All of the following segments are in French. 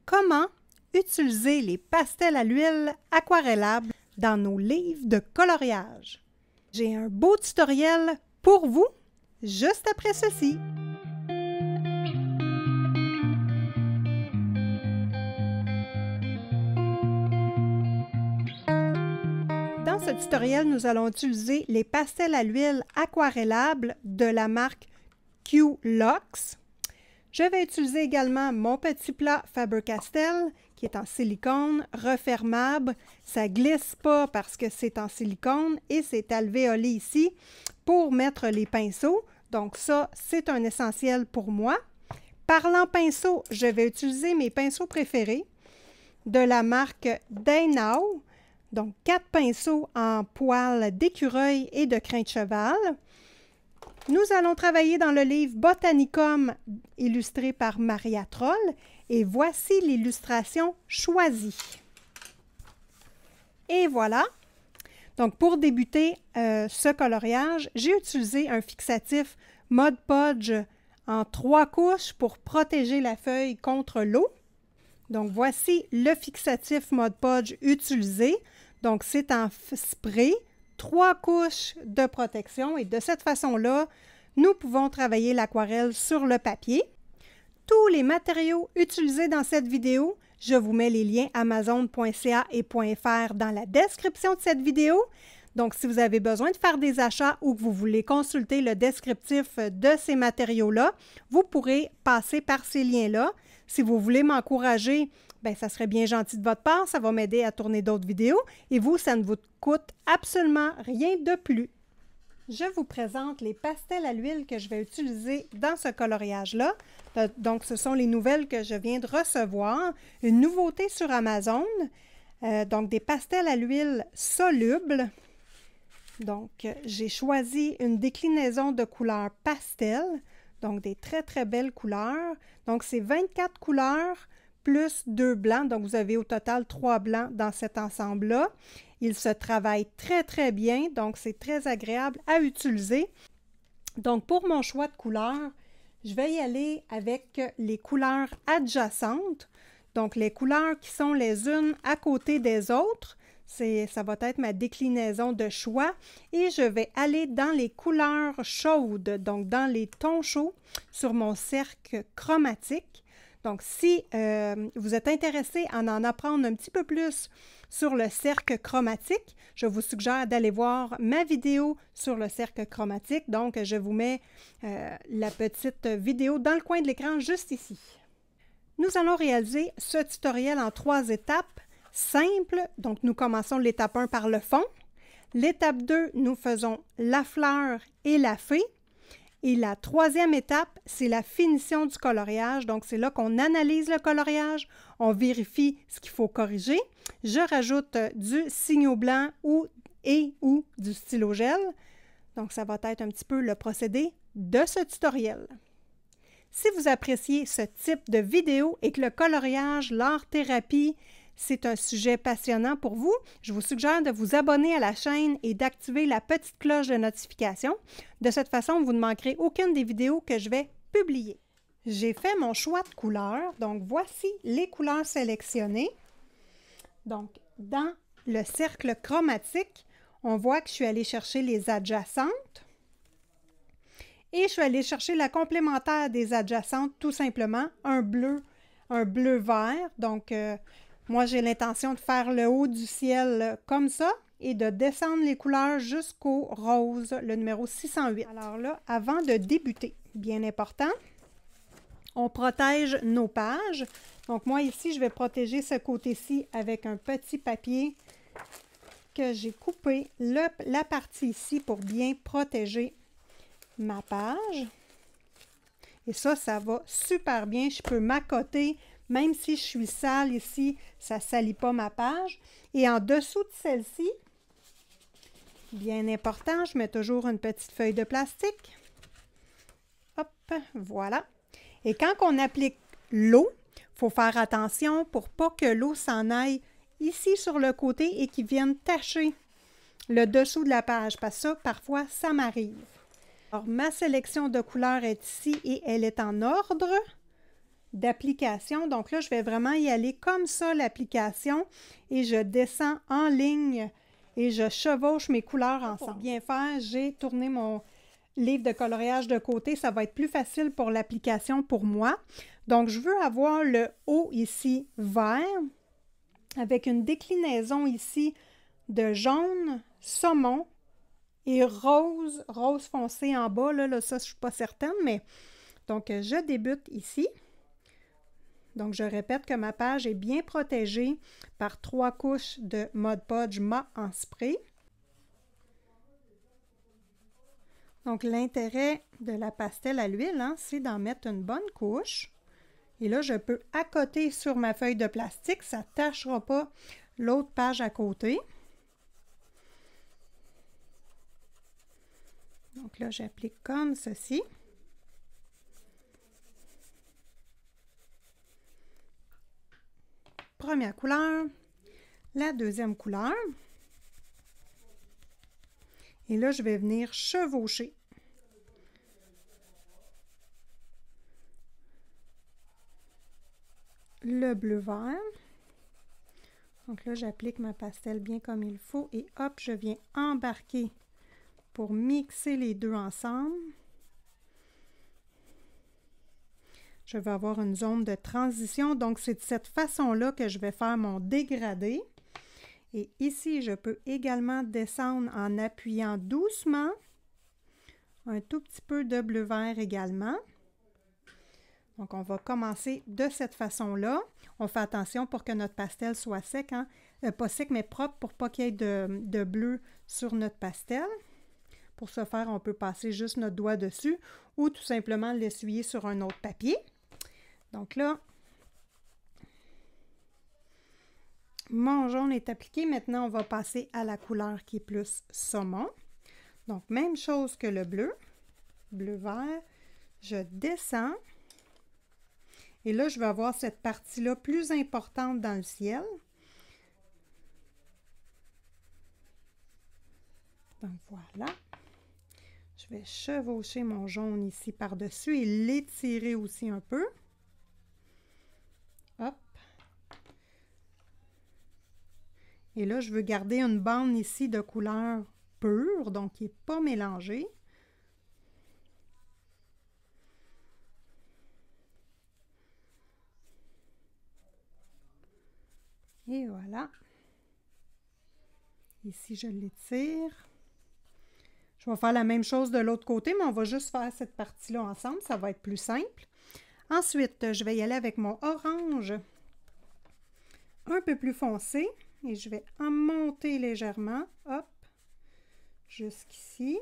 comment utiliser les pastels à l'huile aquarellables dans nos livres de coloriage. J'ai un beau tutoriel pour vous juste après ceci. Dans ce tutoriel, nous allons utiliser les pastels à l'huile aquarellables de la marque Q-Luxe. Je vais utiliser également mon petit plat Faber-Castell qui est en silicone refermable. Ça ne glisse pas parce que c'est en silicone et c'est alvéolé ici pour mettre les pinceaux. Donc ça, c'est un essentiel pour moi. Parlant pinceau, je vais utiliser mes pinceaux préférés de la marque Day-Now. Donc 4 pinceaux en poils d'écureuil et de crin de cheval. Nous allons travailler dans le livre Botanicum illustré par Maria Troll et voici l'illustration choisie. Et voilà. Donc pour débuter ce coloriage, j'ai utilisé un fixatif Mod Podge en 3 couches pour protéger la feuille contre l'eau. Donc voici le fixatif Mod Podge utilisé. Donc c'est en spray. 3 couches de protection et de cette façon-là, nous pouvons travailler l'aquarelle sur le papier. Tous les matériaux utilisés dans cette vidéo, je vous mets les liens amazon.ca et .fr dans la description de cette vidéo. Donc, si vous avez besoin de faire des achats ou que vous voulez consulter le descriptif de ces matériaux-là, vous pourrez passer par ces liens-là. Si vous voulez m'encourager, bien, ça serait bien gentil de votre part, ça va m'aider à tourner d'autres vidéos et vous, ça ne vous coûte absolument rien de plus. Je vous présente les pastels à l'huile que je vais utiliser dans ce coloriage-là. Donc, ce sont les nouvelles que je viens de recevoir. Une nouveauté sur Amazon, donc des pastels à l'huile solubles. Donc, j'ai choisi une déclinaison de couleurs pastel, donc des très, très belles couleurs. Donc, c'est 24 couleurs plus 2 blancs. Donc, vous avez au total 3 blancs dans cet ensemble-là. Il se travaille très, très bien. Donc, c'est très agréable à utiliser. Donc, pour mon choix de couleurs, je vais y aller avec les couleurs adjacentes. Donc, les couleurs qui sont les unes à côté des autres. Ça va être ma déclinaison de choix. Et je vais aller dans les couleurs chaudes, donc dans les tons chauds sur mon cercle chromatique. Donc, si vous êtes intéressé à en apprendre un petit peu plus sur le cercle chromatique, je vous suggère d'aller voir ma vidéo sur le cercle chromatique. Donc, je vous mets la petite vidéo dans le coin de l'écran juste ici. Nous allons réaliser ce tutoriel en 3 étapes simples. Donc, nous commençons l'étape 1 par le fond. L'étape 2, nous faisons la fleur et la fée. Et la 3e étape, c'est la finition du coloriage. Donc, c'est là qu'on analyse le coloriage, on vérifie ce qu'il faut corriger. Je rajoute du signo blanc ou du stylo gel. Donc, ça va être un petit peu le procédé de ce tutoriel. Si vous appréciez ce type de vidéo et que le coloriage, l'art-thérapie, c'est un sujet passionnant pour vous, je vous suggère de vous abonner à la chaîne et d'activer la petite cloche de notification. De cette façon, vous ne manquerez aucune des vidéos que je vais publier. J'ai fait mon choix de couleurs. Donc, voici les couleurs sélectionnées. Donc, dans le cercle chromatique, on voit que je suis allée chercher les adjacentes. Et je suis allée chercher la complémentaire des adjacentes, tout simplement, un bleu vert. Donc, moi, j'ai l'intention de faire le haut du ciel comme ça et de descendre les couleurs jusqu'au rose, le numéro 608. Alors là, avant de débuter, bien important, on protège nos pages. Donc moi, ici, je vais protéger ce côté-ci avec un petit papier que j'ai coupé la partie ici pour bien protéger ma page. Et ça va super bien. Je peux m'accoter. Même si je suis sale ici, ça ne salit pas ma page. Et en dessous de celle-ci, bien important, je mets toujours une petite feuille de plastique. Hop, voilà. Et quand on applique l'eau, il faut faire attention pour pas que l'eau s'en aille ici sur le côté et qu'il vienne tacher le dessous de la page. Parce que ça, parfois, ça m'arrive. Alors, ma sélection de couleurs est ici et elle est en ordre. d'application. Donc là, je vais vraiment y aller comme ça, l'application, et je descends en ligne et je chevauche mes couleurs ensemble. Pour bien faire, j'ai tourné mon livre de coloriage de côté. Ça va être plus facile pour l'application pour moi. Donc, je veux avoir le haut ici vert avec une déclinaison ici de jaune, saumon et rose, rose foncé en bas. Là, ça, je ne suis pas certaine, mais donc, je débute ici. Donc, je répète que ma page est bien protégée par 3 couches de Mod Podge mat en spray. Donc, l'intérêt de la pastel à l'huile, hein, c'est d'en mettre une bonne couche. Et là, je peux accoter sur ma feuille de plastique. Ça ne tachera pas l'autre page à côté. Donc là, j'applique comme ceci. Première couleur, la deuxième couleur. Et là, je vais venir chevaucher. Le bleu-vert. Donc là, j'applique ma pastel bien comme il faut et hop, je viens embarquer pour mixer les deux ensemble. Je vais avoir une zone de transition, donc c'est de cette façon-là que je vais faire mon dégradé. Et ici, je peux également descendre en appuyant doucement. Un tout petit peu de bleu vert également. Donc, on va commencer de cette façon-là. On fait attention pour que notre pastel soit sec, hein? Pas sec, mais propre pour pas qu'il y ait de bleu sur notre pastel. Pour ce faire, on peut passer juste notre doigt dessus ou tout simplement l'essuyer sur un autre papier. Donc là, mon jaune est appliqué. Maintenant, on va passer à la couleur qui est plus saumon. Donc, même chose que le bleu, bleu-vert. Je descends. Et là, je vais avoir cette partie-là plus importante dans le ciel. Donc, voilà. Je vais chevaucher mon jaune ici par-dessus et l'étirer aussi un peu. Hop. Et là, je veux garder une bande ici de couleur pure, donc qui n'est pas mélangée. Et voilà. Ici, je l'étire. Je vais faire la même chose de l'autre côté, mais on va juste faire cette partie-là ensemble. Ça va être plus simple. Ensuite, je vais y aller avec mon orange un peu plus foncé. Et je vais en monter légèrement. Hop. Jusqu'ici.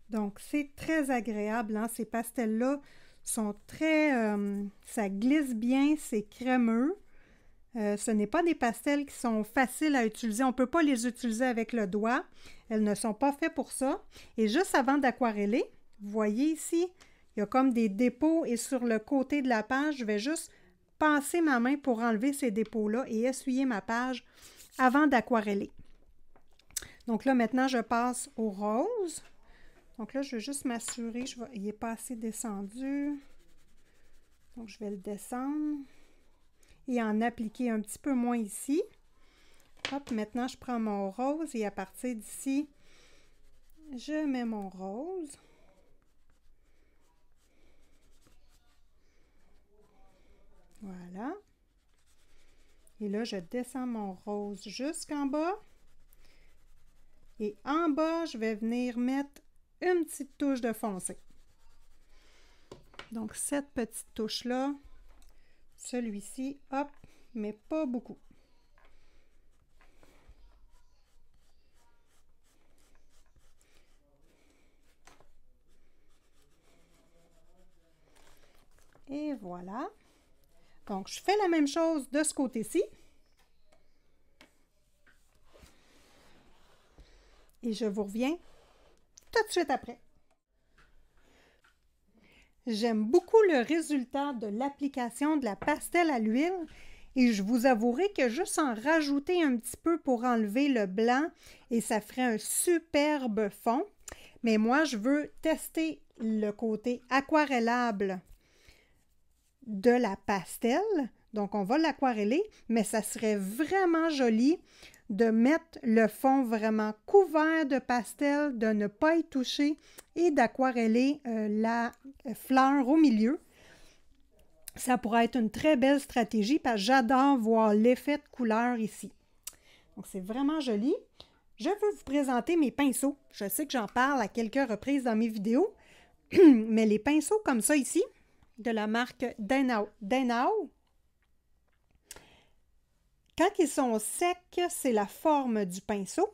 Donc, c'est très agréable, hein? Ces pastels-là sont très... ça glisse bien, c'est crémeux. Ce n'est pas des pastels qui sont faciles à utiliser. On ne peut pas les utiliser avec le doigt. Elles ne sont pas faites pour ça. Et juste avant d'aquareller, vous voyez ici, il y a comme des dépôts et sur le côté de la page, je vais juste passer ma main pour enlever ces dépôts-là et essuyer ma page avant d'aquareller. Donc là, maintenant, je passe au rose. Donc là, je vais juste m'assurer, il n'est pas assez descendu. Donc, je vais le descendre et en appliquer un petit peu moins ici. Hop, maintenant, je prends mon rose et à partir d'ici, je mets mon rose. Voilà. Et là, je descends mon rose jusqu'en bas. Et en bas, je vais venir mettre une petite touche de foncé. Donc, cette petite touche-là, celui-ci, hop, mais pas beaucoup. Et voilà. Donc, je fais la même chose de ce côté-ci. Et je vous reviens tout de suite après. J'aime beaucoup le résultat de l'application de la pastel à l'huile Et je vous avouerai que juste en rajouter un petit peu pour enlever le blanc et ça ferait un superbe fond. Mais moi, je veux tester le côté aquarellable de la pastel. Donc, on va l'aquareller, mais ça serait vraiment joli de mettre le fond vraiment couvert de pastel, de ne pas y toucher et d'aquareller la fleur au milieu. Ça pourrait être une très belle stratégie parce que j'adore voir l'effet de couleur ici. Donc, c'est vraiment joli. Je veux vous présenter mes pinceaux. Je sais que j'en parle à quelques reprises dans mes vidéos, mais les pinceaux comme ça ici, de la marque Denao. Quand ils sont secs, c'est la forme du pinceau.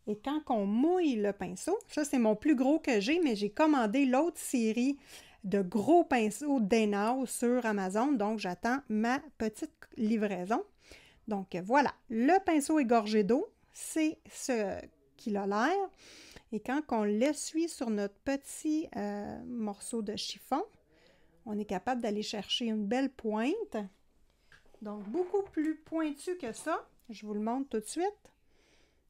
Et quand on mouille le pinceau, ça c'est mon plus gros que j'ai, mais j'ai commandé l'autre série de gros pinceaux Denao sur Amazon. Donc, j'attends ma petite livraison. Donc, voilà, le pinceau est gorgé d'eau. C'est ce qu'il a l'air. Et quand on l'essuie sur notre petit morceau de chiffon, on est capable d'aller chercher une belle pointe. Donc, beaucoup plus pointu que ça. Je vous le montre tout de suite.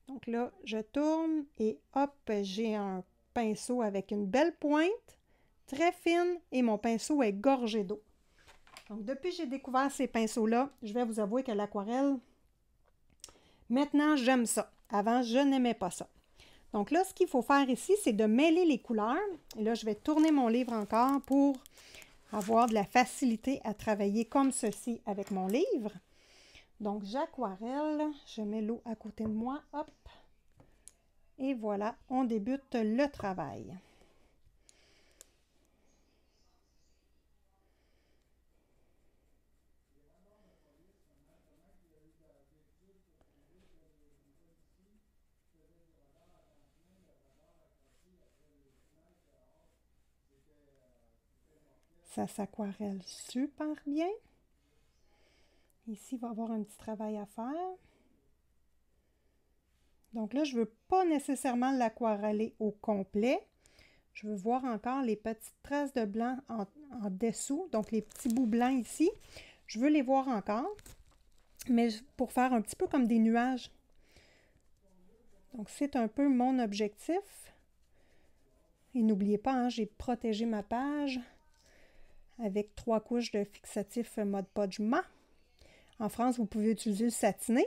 Donc là, je tourne et hop, j'ai un pinceau avec une belle pointe, très fine, et mon pinceau est gorgé d'eau. Donc, depuis que j'ai découvert ces pinceaux-là, je vais vous avouer que l'aquarelle, maintenant, j'aime ça. Avant, je n'aimais pas ça. Donc là, ce qu'il faut faire ici, c'est de mêler les couleurs. Et là, je vais tourner mon livre encore pour avoir de la facilité à travailler comme ceci avec mon livre. Donc, j'aquarelle, je mets l'eau à côté de moi, hop, et voilà, on débute le travail. Ça s'aquarelle super bien. Ici, il va y avoir un petit travail à faire. Donc là, je ne veux pas nécessairement l'aquareller au complet. Je veux voir encore les petites traces de blanc en dessous, donc les petits bouts blancs ici. Je veux les voir encore, mais pour faire un petit peu comme des nuages. Donc, c'est un peu mon objectif. Et n'oubliez pas, hein, j'ai protégé ma page avec 3 couches de fixatif Mod Podge mat. En France, vous pouvez utiliser le satiné.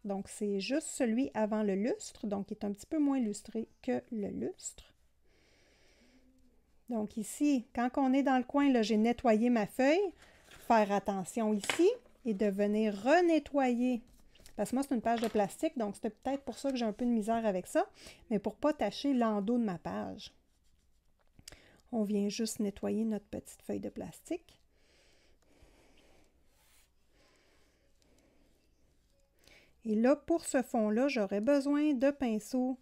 Donc, c'est juste celui avant le lustre, donc il est un petit peu moins lustré que le lustre. Donc ici, quand on est dans le coin, j'ai nettoyé ma feuille. Faire attention ici et de venir renettoyer. Parce que moi, c'est une page de plastique, donc c'était peut-être pour ça que j'ai un peu de misère avec ça, mais pour ne pas tacher l'endos de ma page. On vient juste nettoyer notre petite feuille de plastique. Et là, pour ce fond-là, j'aurais besoin d'un pinceau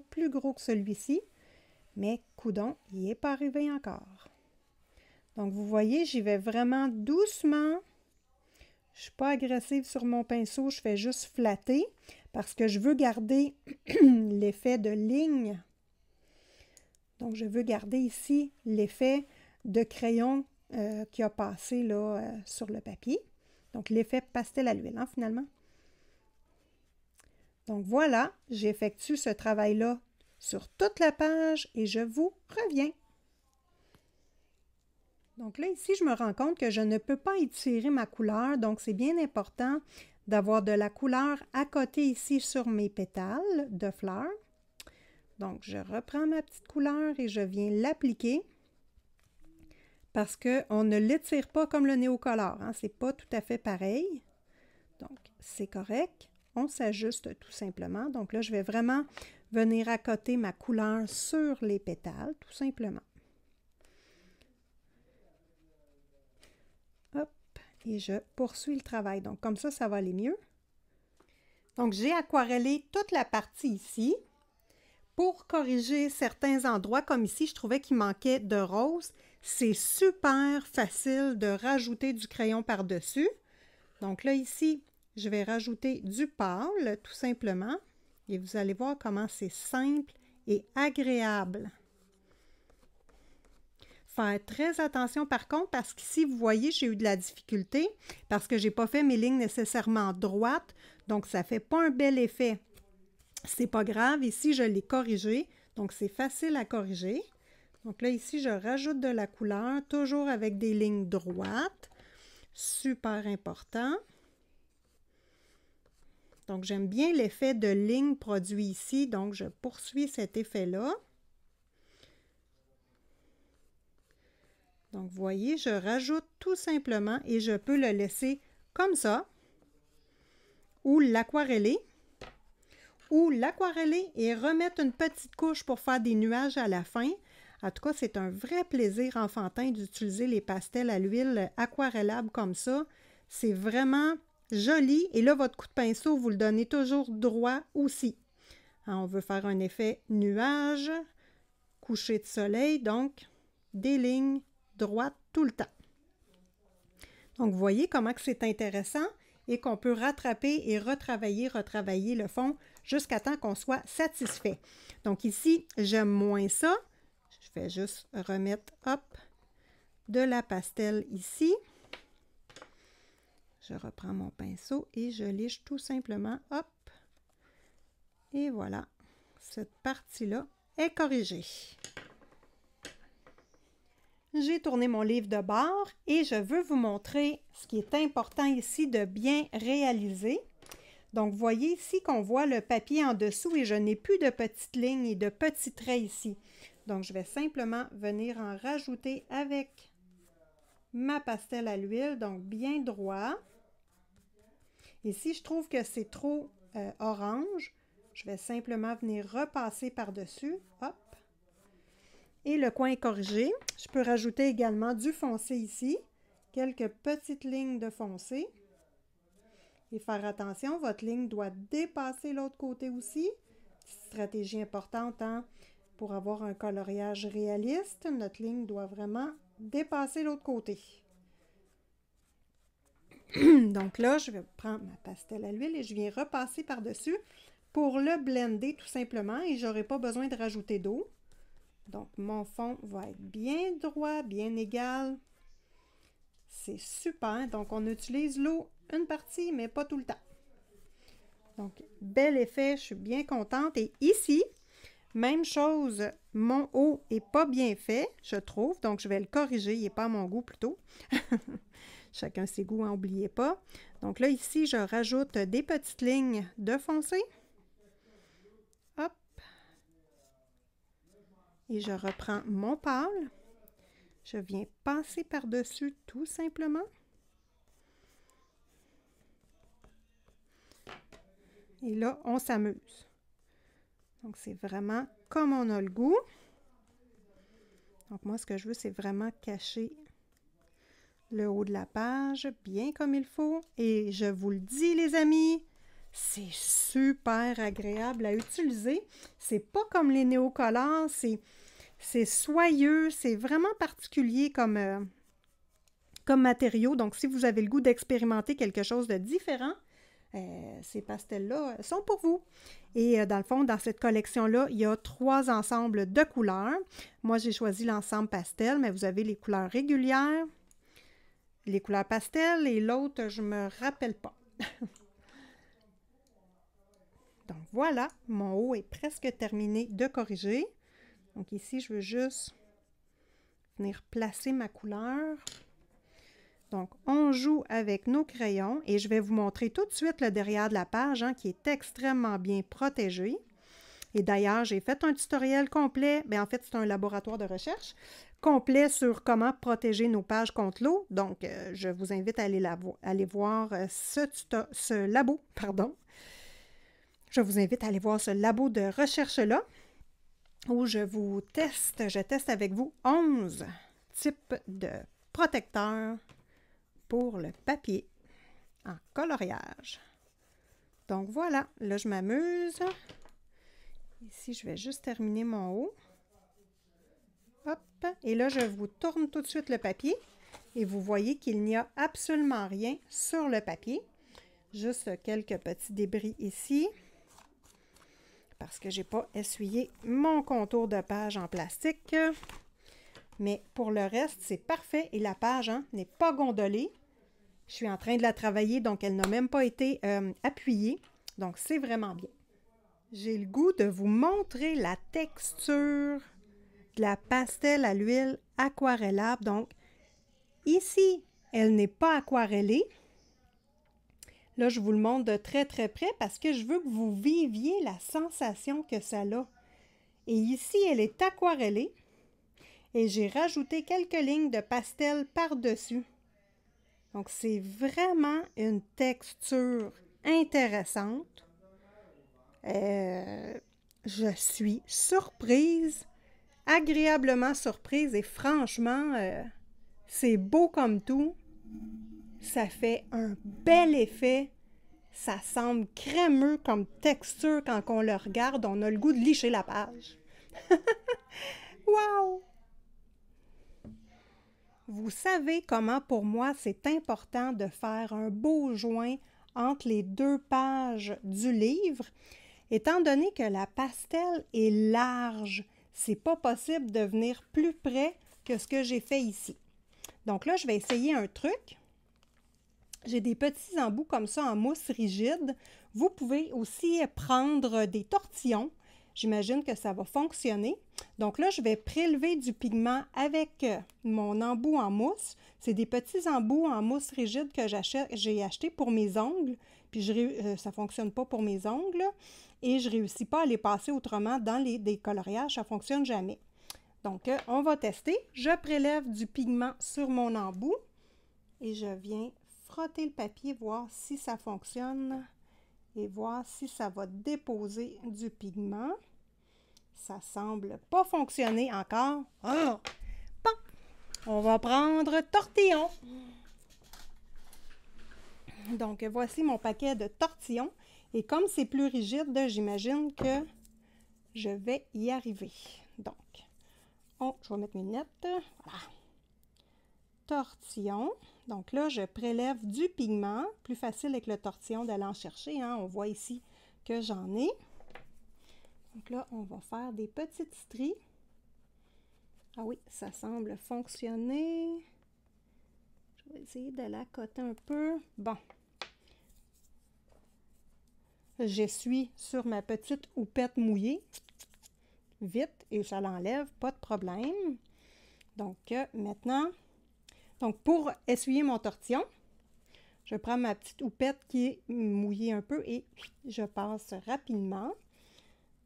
plus gros que celui-ci. Mais, coudonc, il n'est pas arrivé encore. Donc, vous voyez, j'y vais vraiment doucement. Je ne suis pas agressive sur mon pinceau, je fais juste flatter parce que je veux garder l'effet de ligne. Donc, je veux garder ici l'effet de crayon qui a passé là, sur le papier. Donc, l'effet pastel à l'huile, hein, finalement. Donc, voilà, j'effectue ce travail-là sur toute la page et je vous reviens. Donc là, ici, je me rends compte que je ne peux pas étirer ma couleur, donc c'est bien important d'avoir de la couleur à côté ici sur mes pétales de fleurs. Donc, je reprends ma petite couleur et je viens l'appliquer parce qu'on ne l'étire pas comme le Neocolor, hein, c'est pas tout à fait pareil. Donc, c'est correct. On s'ajuste tout simplement. Donc là, je vais vraiment venir accoter ma couleur sur les pétales, tout simplement. Hop, et je poursuis le travail. Donc comme ça va aller mieux. Donc j'ai aquarellé toute la partie ici. Pour corriger certains endroits, comme ici, je trouvais qu'il manquait de rose. C'est super facile de rajouter du crayon par-dessus. Donc là, ici, je vais rajouter du pâle, tout simplement. Et vous allez voir comment c'est simple et agréable. Faire très attention par contre, parce qu'ici, vous voyez, j'ai eu de la difficulté, parce que je n'ai pas fait mes lignes nécessairement droites, donc ça ne fait pas un bel effet. C'est pas grave, ici, je l'ai corrigé, donc c'est facile à corriger. Donc là, ici, je rajoute de la couleur, toujours avec des lignes droites. Super important. Donc, j'aime bien l'effet de ligne produit ici, donc je poursuis cet effet-là. Donc, vous voyez, je rajoute tout simplement et je peux le laisser comme ça, ou l'aquareller, et remettre une petite couche pour faire des nuages à la fin. En tout cas, c'est un vrai plaisir enfantin d'utiliser les pastels à l'huile aquarellables comme ça. C'est vraiment joli. Et là, votre coup de pinceau, vous le donnez toujours droit aussi. On veut faire un effet nuage, coucher de soleil, donc des lignes droites tout le temps. Donc, vous voyez comment que c'est intéressant et qu'on peut rattraper et retravailler le fond jusqu'à temps qu'on soit satisfait. Donc ici, j'aime moins ça. Je vais juste remettre, hop, de la pastel ici. Je reprends mon pinceau et je liche tout simplement, hop. Et voilà, cette partie-là est corrigée. J'ai tourné mon livre de bord et je veux vous montrer ce qui est important ici de bien réaliser. Donc, vous voyez ici qu'on voit le papier en dessous et je n'ai plus de petites lignes et de petits traits ici. Donc, je vais simplement venir en rajouter avec ma pastel à l'huile, donc bien droit. Et si je trouve que c'est trop orange, je vais simplement venir repasser par-dessus. Hop. Et le coin est corrigé. Je peux rajouter également du foncé ici, quelques petites lignes de foncé. Et faire attention, votre ligne doit dépasser l'autre côté aussi. Stratégie importante, hein? Pour avoir un coloriage réaliste, notre ligne doit vraiment dépasser l'autre côté. Donc là, je vais prendre ma pastel à l'huile et je viens repasser par-dessus pour le blender tout simplement et je n'aurai pas besoin de rajouter d'eau. Donc, mon fond va être bien droit, bien égal. C'est super. Donc, on utilise l'eau une partie, mais pas tout le temps. Donc, bel effet. Je suis bien contente. Et ici, même chose, mon haut n'est pas bien fait, je trouve. Donc, je vais le corriger. Il n'est pas à mon goût plutôt. Chacun ses goûts, n'oubliez pas. Donc là, ici, je rajoute des petites lignes de foncé. Hop. Et je reprends mon pâle. Je viens passer par-dessus tout simplement. Et là, on s'amuse. Donc, c'est vraiment comme on a le goût. Donc, moi, ce que je veux, c'est vraiment cacher le haut de la page, bien comme il faut. Et je vous le dis, les amis, c'est super agréable à utiliser. C'est pas comme les néocolores, c'est soyeux, c'est vraiment particulier comme matériau. Donc, si vous avez le goût d'expérimenter quelque chose de différent, ces pastels-là sont pour vous. Et dans le fond, dans cette collection-là, il y a 3 ensembles de couleurs. Moi, j'ai choisi l'ensemble pastel, mais vous avez les couleurs régulières, les couleurs pastel et l'autre, je ne me rappelle pas. Donc voilà, mon haut est presque terminé de corriger. Donc ici, je veux juste venir placer ma couleur. Donc, on joue avec nos crayons et je vais vous montrer tout de suite le derrière de la page hein, qui est extrêmement bien protégé. Et d'ailleurs, j'ai fait un tutoriel complet, bien en fait, c'est un laboratoire de recherche complet sur comment protéger nos pages contre l'eau. Donc, je vous invite à aller voir ce labo, pardon. Je vous invite à aller voir ce labo de recherche-là où je teste avec vous 11 types de protecteurs pour le papier en coloriage. Donc voilà, là je m'amuse. Ici, je vais juste terminer mon haut. Hop, et là je vous tourne tout de suite le papier et vous voyez qu'il n'y a absolument rien sur le papier. Juste quelques petits débris ici parce que je n'ai pas essuyé mon contour de page en plastique. Mais pour le reste, c'est parfait et la page n'est pas gondolée. Je suis en train de la travailler, donc elle n'a même pas été appuyée. Donc, c'est vraiment bien. J'ai le goût de vous montrer la texture de la pastel à l'huile aquarellable. Donc, ici, elle n'est pas aquarellée. Là, je vous le montre de très, très près parce que je veux que vous viviez la sensation que ça a. Et ici, elle est aquarellée. Et j'ai rajouté quelques lignes de pastel par-dessus. Donc, c'est vraiment une texture intéressante. Je suis surprise, agréablement surprise et franchement, c'est beau comme tout. Ça fait un bel effet. Ça semble crémeux comme texture quand on le regarde. On a le goût de licher la page. Wow! Vous savez comment pour moi c'est important de faire un beau joint entre les deux pages du livre. Étant donné que la pastel est large, c'est pas possible de venir plus près que ce que j'ai fait ici. Donc là, je vais essayer un truc. J'ai des petits embouts comme ça en mousse rigide. Vous pouvez aussi prendre des tortillons. J'imagine que ça va fonctionner. Donc là, je vais prélever du pigment avec mon embout en mousse. C'est des petits embouts en mousse rigide que j'ai acheté pour mes ongles. Puis ça ne fonctionne pas pour mes ongles. Et je ne réussis pas à les passer autrement dans des coloriages. Ça ne fonctionne jamais. Donc, on va tester. Je prélève du pigment sur mon embout. Et je viens frotter le papier, voir si ça fonctionne. Et voir si ça va déposer du pigment. Ça semble pas fonctionner encore. Oh! Bon, on va prendre tortillon. Donc, voici mon paquet de tortillons. Et comme c'est plus rigide, j'imagine que je vais y arriver. Donc, je vais mettre mes lunettes. Voilà. Tortillon. Donc là, je prélève du pigment. Plus facile avec le tortillon d'aller en chercher. On voit ici que j'en ai. Donc là, on va faire des petites stries. Ah oui, ça semble fonctionner. Je vais essayer de la coter un peu. Bon. J'essuie sur ma petite houppette mouillée. Vite, et ça l'enlève, pas de problème. Donc, maintenant... Donc, pour essuyer mon tortillon, je prends ma petite houppette qui est mouillée un peu et je passe rapidement.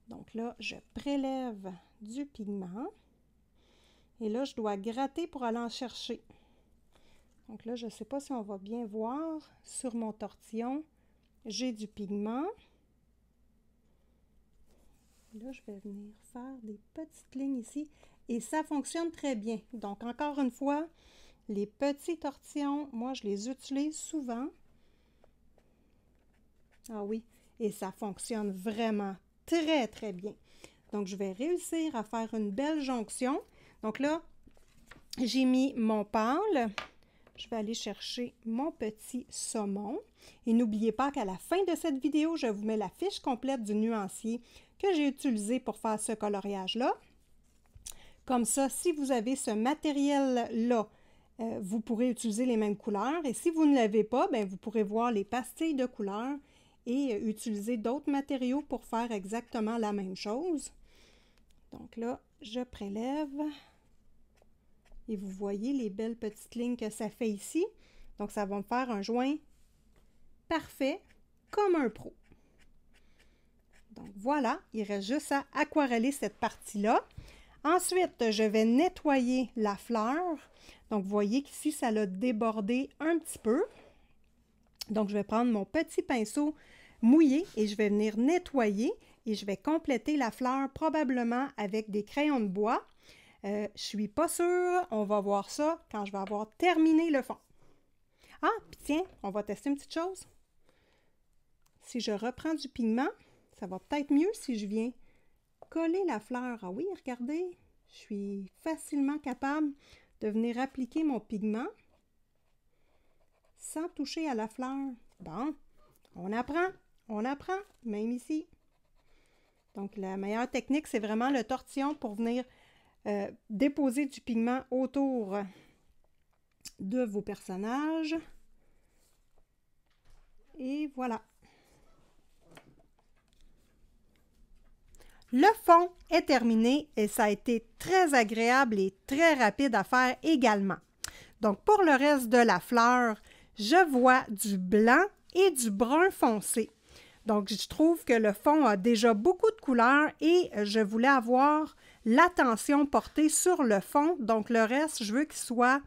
Donc là, je prélève du pigment. Et là, je dois gratter pour aller en chercher. Donc là, je ne sais pas si on va bien voir. Sur mon tortillon, j'ai du pigment. Là, je vais venir faire des petites lignes ici. Et ça fonctionne très bien. Donc, encore une fois... Les petits tortillons, moi, je les utilise souvent. Ah oui, et ça fonctionne vraiment très, très bien. Donc, je vais réussir à faire une belle jonction. Donc là, j'ai mis mon pâle. Je vais aller chercher mon petit saumon. Et n'oubliez pas qu'à la fin de cette vidéo, je vous mets la fiche complète du nuancier que j'ai utilisé pour faire ce coloriage-là. Comme ça, si vous avez ce matériel-là, vous pourrez utiliser les mêmes couleurs. Et si vous ne l'avez pas, bien, vous pourrez voir les pastilles de couleurs et utiliser d'autres matériaux pour faire exactement la même chose. Donc là, je prélève. Et vous voyez les belles petites lignes que ça fait ici. Donc, ça va me faire un joint parfait, comme un pro. Donc, voilà, il reste juste à aquareller cette partie-là. Ensuite, je vais nettoyer la fleur. Donc, vous voyez qu'ici, ça l'a débordé un petit peu. Donc, je vais prendre mon petit pinceau mouillé et je vais venir nettoyer et je vais compléter la fleur probablement avec des crayons de bois. Je ne suis pas sûre. On va voir ça quand je vais avoir terminé le fond. Ah, puis tiens, on va tester une petite chose. Si je reprends du pigment, ça va peut-être mieux si je viens coller la fleur. Ah oui, regardez, je suis facilement capable de venir appliquer mon pigment sans toucher à la fleur. Bon, on apprend, même ici. Donc, la meilleure technique, c'est vraiment le tortillon pour venir déposer du pigment autour de vos personnages. Et voilà. Le fond est terminé et ça a été très agréable et très rapide à faire également. Donc, pour le reste de la fleur, je vois du blanc et du brun foncé. Donc, je trouve que le fond a déjà beaucoup de couleurs et je voulais avoir l'attention portée sur le fond. Donc, le reste, je veux qu'il soit,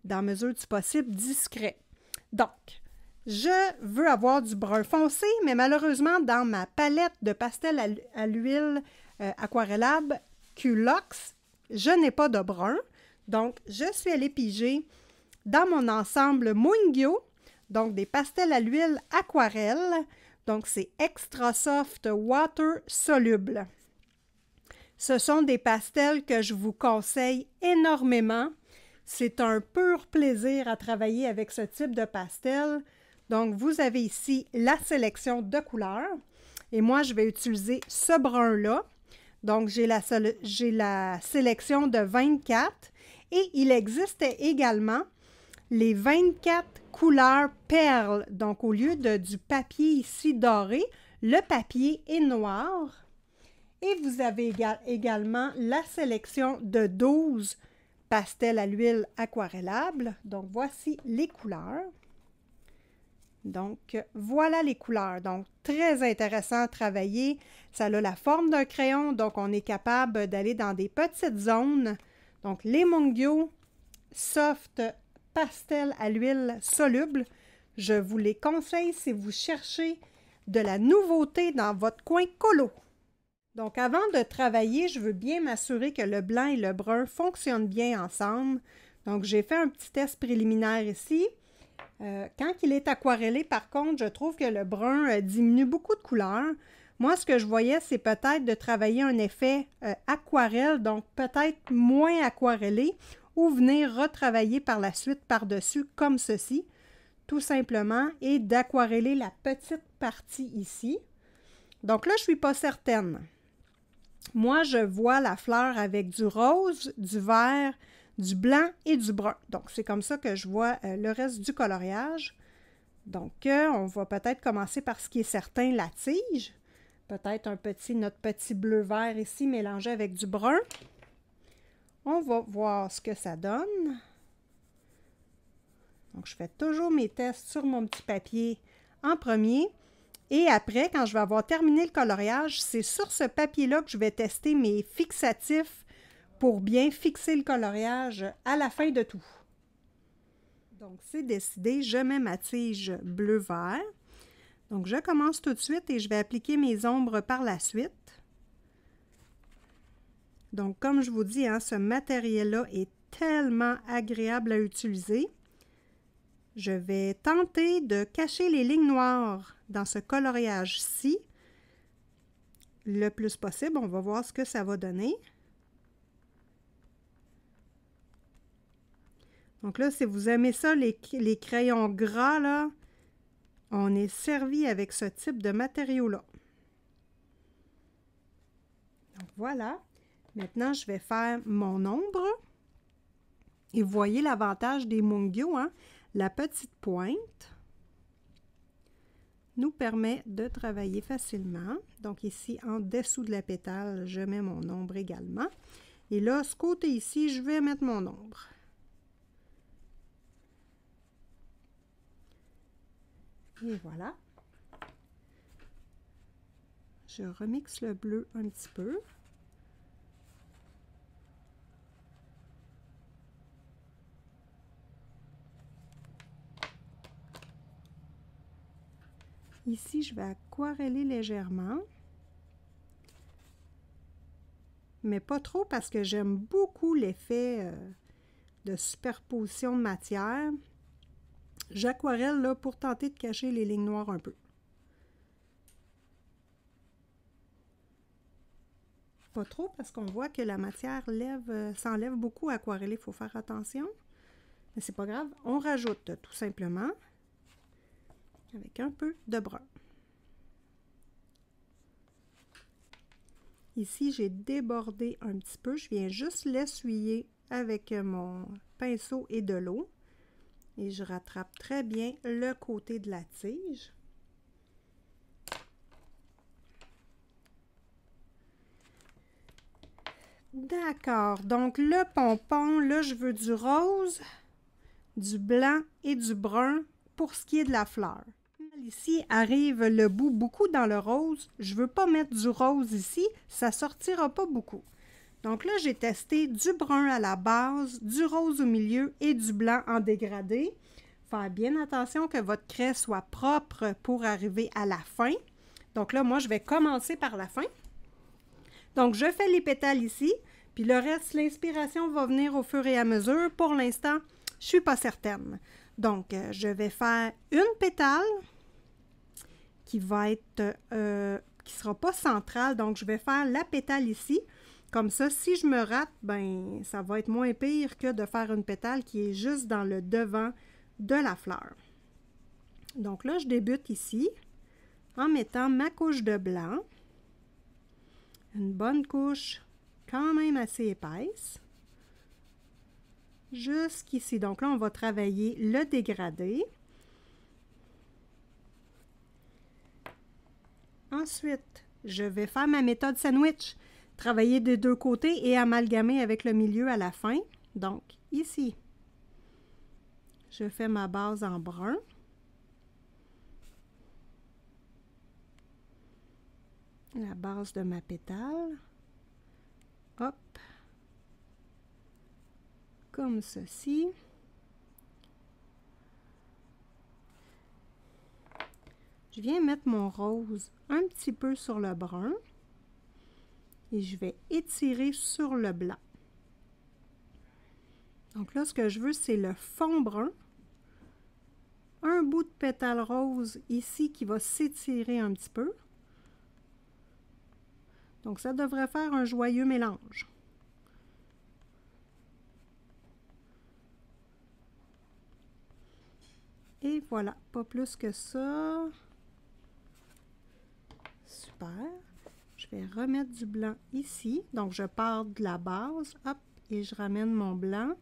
dans mesure du possible, discret. Donc, je veux avoir du brun foncé, mais malheureusement, dans ma palette de pastel à l'huile aquarellable Culox, je n'ai pas de brun. Donc, je suis allée piger dans mon ensemble Mungyo, donc des pastels à l'huile aquarelle. Donc, c'est Extra Soft Water Soluble. Ce sont des pastels que je vous conseille énormément. C'est un pur plaisir à travailler avec ce type de pastel. Donc, vous avez ici la sélection de couleurs. Et moi, je vais utiliser ce brun-là. Donc, j'ai la sélection de 24. Et il existe également les 24 couleurs perles. Donc, au lieu du papier ici doré, le papier est noir. Et vous avez également la sélection de 12 pastels à l'huile aquarellable. Donc, voici les couleurs. Donc, voilà les couleurs. Donc, très intéressant à travailler. Ça a la forme d'un crayon, donc on est capable d'aller dans des petites zones. Donc, les Mungyo Soft Pastel à l'huile soluble, je vous les conseille si vous cherchez de la nouveauté dans votre coin colo. Donc, avant de travailler, je veux bien m'assurer que le blanc et le brun fonctionnent bien ensemble. Donc, j'ai fait un petit test préliminaire ici. Quand il est aquarellé, par contre, je trouve que le brun diminue beaucoup de couleurs. Moi, ce que je voyais, c'est peut-être de travailler un effet aquarelle, donc peut-être moins aquarellé, ou venir retravailler par la suite par-dessus comme ceci, tout simplement, et d'aquareller la petite partie ici. Donc là, je ne suis pas certaine. Moi, je vois la fleur avec du rose, du vert, du blanc et du brun. Donc, c'est comme ça que je vois le reste du coloriage. Donc, on va peut-être commencer par ce qui est certain, la tige. Peut-être notre petit bleu-vert ici mélangé avec du brun. On va voir ce que ça donne. Donc, je fais toujours mes tests sur mon petit papier en premier. Et après, quand je vais avoir terminé le coloriage, c'est sur ce papier-là que je vais tester mes fixatifs pour bien fixer le coloriage à la fin de tout. Donc, c'est décidé, je mets ma tige bleu-vert. Donc, je commence tout de suite et je vais appliquer mes ombres par la suite. Donc, comme je vous dis, hein, ce matériel-là est tellement agréable à utiliser. Je vais tenter de cacher les lignes noires dans ce coloriage-ci le plus possible. On va voir ce que ça va donner. Donc là, si vous aimez ça, les crayons gras, là, on est servi avec ce type de matériau-là. Donc voilà. Maintenant, je vais faire mon ombre. Et vous voyez l'avantage des Mungyo, hein? La petite pointe nous permet de travailler facilement. Donc ici, en dessous de la pétale, je mets mon ombre également. Et là, ce côté ici, je vais mettre mon ombre. Et voilà. Je remixe le bleu un petit peu. Ici, je vais aquareller légèrement. Mais pas trop parce que j'aime beaucoup l'effet de superposition de matière. J'aquarelle là pour tenter de cacher les lignes noires un peu. Pas trop parce qu'on voit que la matière s'enlève beaucoup à aquareller. Il faut faire attention. Mais c'est pas grave. On rajoute tout simplement avec un peu de brun. Ici, j'ai débordé un petit peu. Je viens juste l'essuyer avec mon pinceau et de l'eau. Et je rattrape très bien le côté de la tige. D'accord. Donc, le pompon, là, je veux du rose, du blanc et du brun pour ce qui est de la fleur. Ici arrive le bout beaucoup dans le rose. Je ne veux pas mettre du rose ici, ça ne sortira pas beaucoup. Donc là, j'ai testé du brun à la base, du rose au milieu et du blanc en dégradé. Faire bien attention que votre craie soit propre pour arriver à la fin. Donc là, moi, je vais commencer par la fin. Donc, je fais les pétales ici, puis le reste, l'inspiration va venir au fur et à mesure. Pour l'instant, je ne suis pas certaine. Donc, je vais faire une pétale qui va être, qui sera pas centrale. Donc, je vais faire la pétale ici. Comme ça, si je me rate, ben, ça va être moins pire que de faire une pétale qui est juste dans le devant de la fleur. Donc là, je débute ici en mettant ma couche de blanc. Une bonne couche quand même assez épaisse. Jusqu'ici. Donc là, on va travailler le dégradé. Ensuite, je vais faire ma méthode sandwich. Travailler des deux côtés et amalgamer avec le milieu à la fin. Donc, ici, je fais ma base en brun. La base de ma pétale. Hop. Comme ceci. Je viens mettre mon rose un petit peu sur le brun. Et je vais étirer sur le blanc. Donc là, ce que je veux, c'est le fond brun. Un bout de pétale rose ici qui va s'étirer un petit peu. Donc, ça devrait faire un joyeux mélange. Et voilà, pas plus que ça. Super. Je vais remettre du blanc ici. Donc, je pars de la base, hop, et je ramène mon blanc.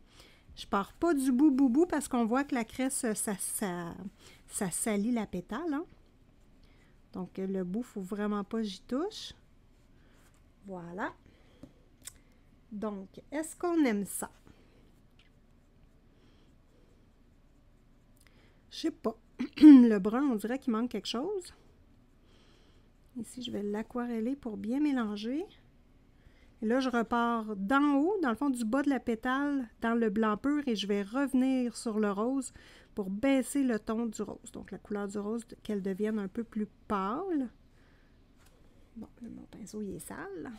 Je pars pas du bout parce qu'on voit que la craie, ça salit la pétale. Hein? Donc, le bout, il ne faut vraiment pas que j'y touche. Voilà. Donc, est-ce qu'on aime ça? Je sais pas. Le brun, on dirait qu'il manque quelque chose. Ici, je vais l'aquareller pour bien mélanger. Et là, je repars d'en haut, dans le fond du bas de la pétale, dans le blanc pur, et je vais revenir sur le rose pour baisser le ton du rose. Donc, la couleur du rose, qu'elle devienne un peu plus pâle. Bon, là, mon pinceau, il est sale.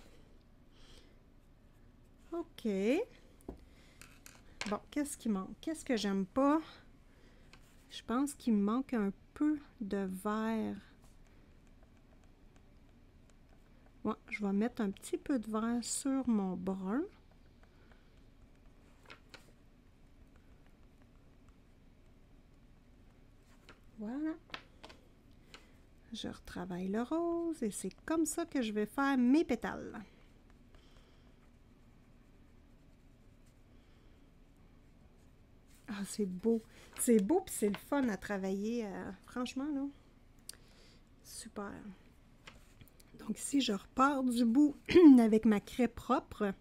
OK. Bon, qu'est-ce qui manque? Qu'est-ce que j'aime pas? Je pense qu'il me manque un peu de vert. Ouais, je vais mettre un petit peu de vert sur mon brun. Voilà. Je retravaille le rose et c'est comme ça que je vais faire mes pétales. Ah, c'est beau. C'est beau puis c'est le fun à travailler. Franchement, là. Super. Donc ici, je repars du bout avec ma craie propre.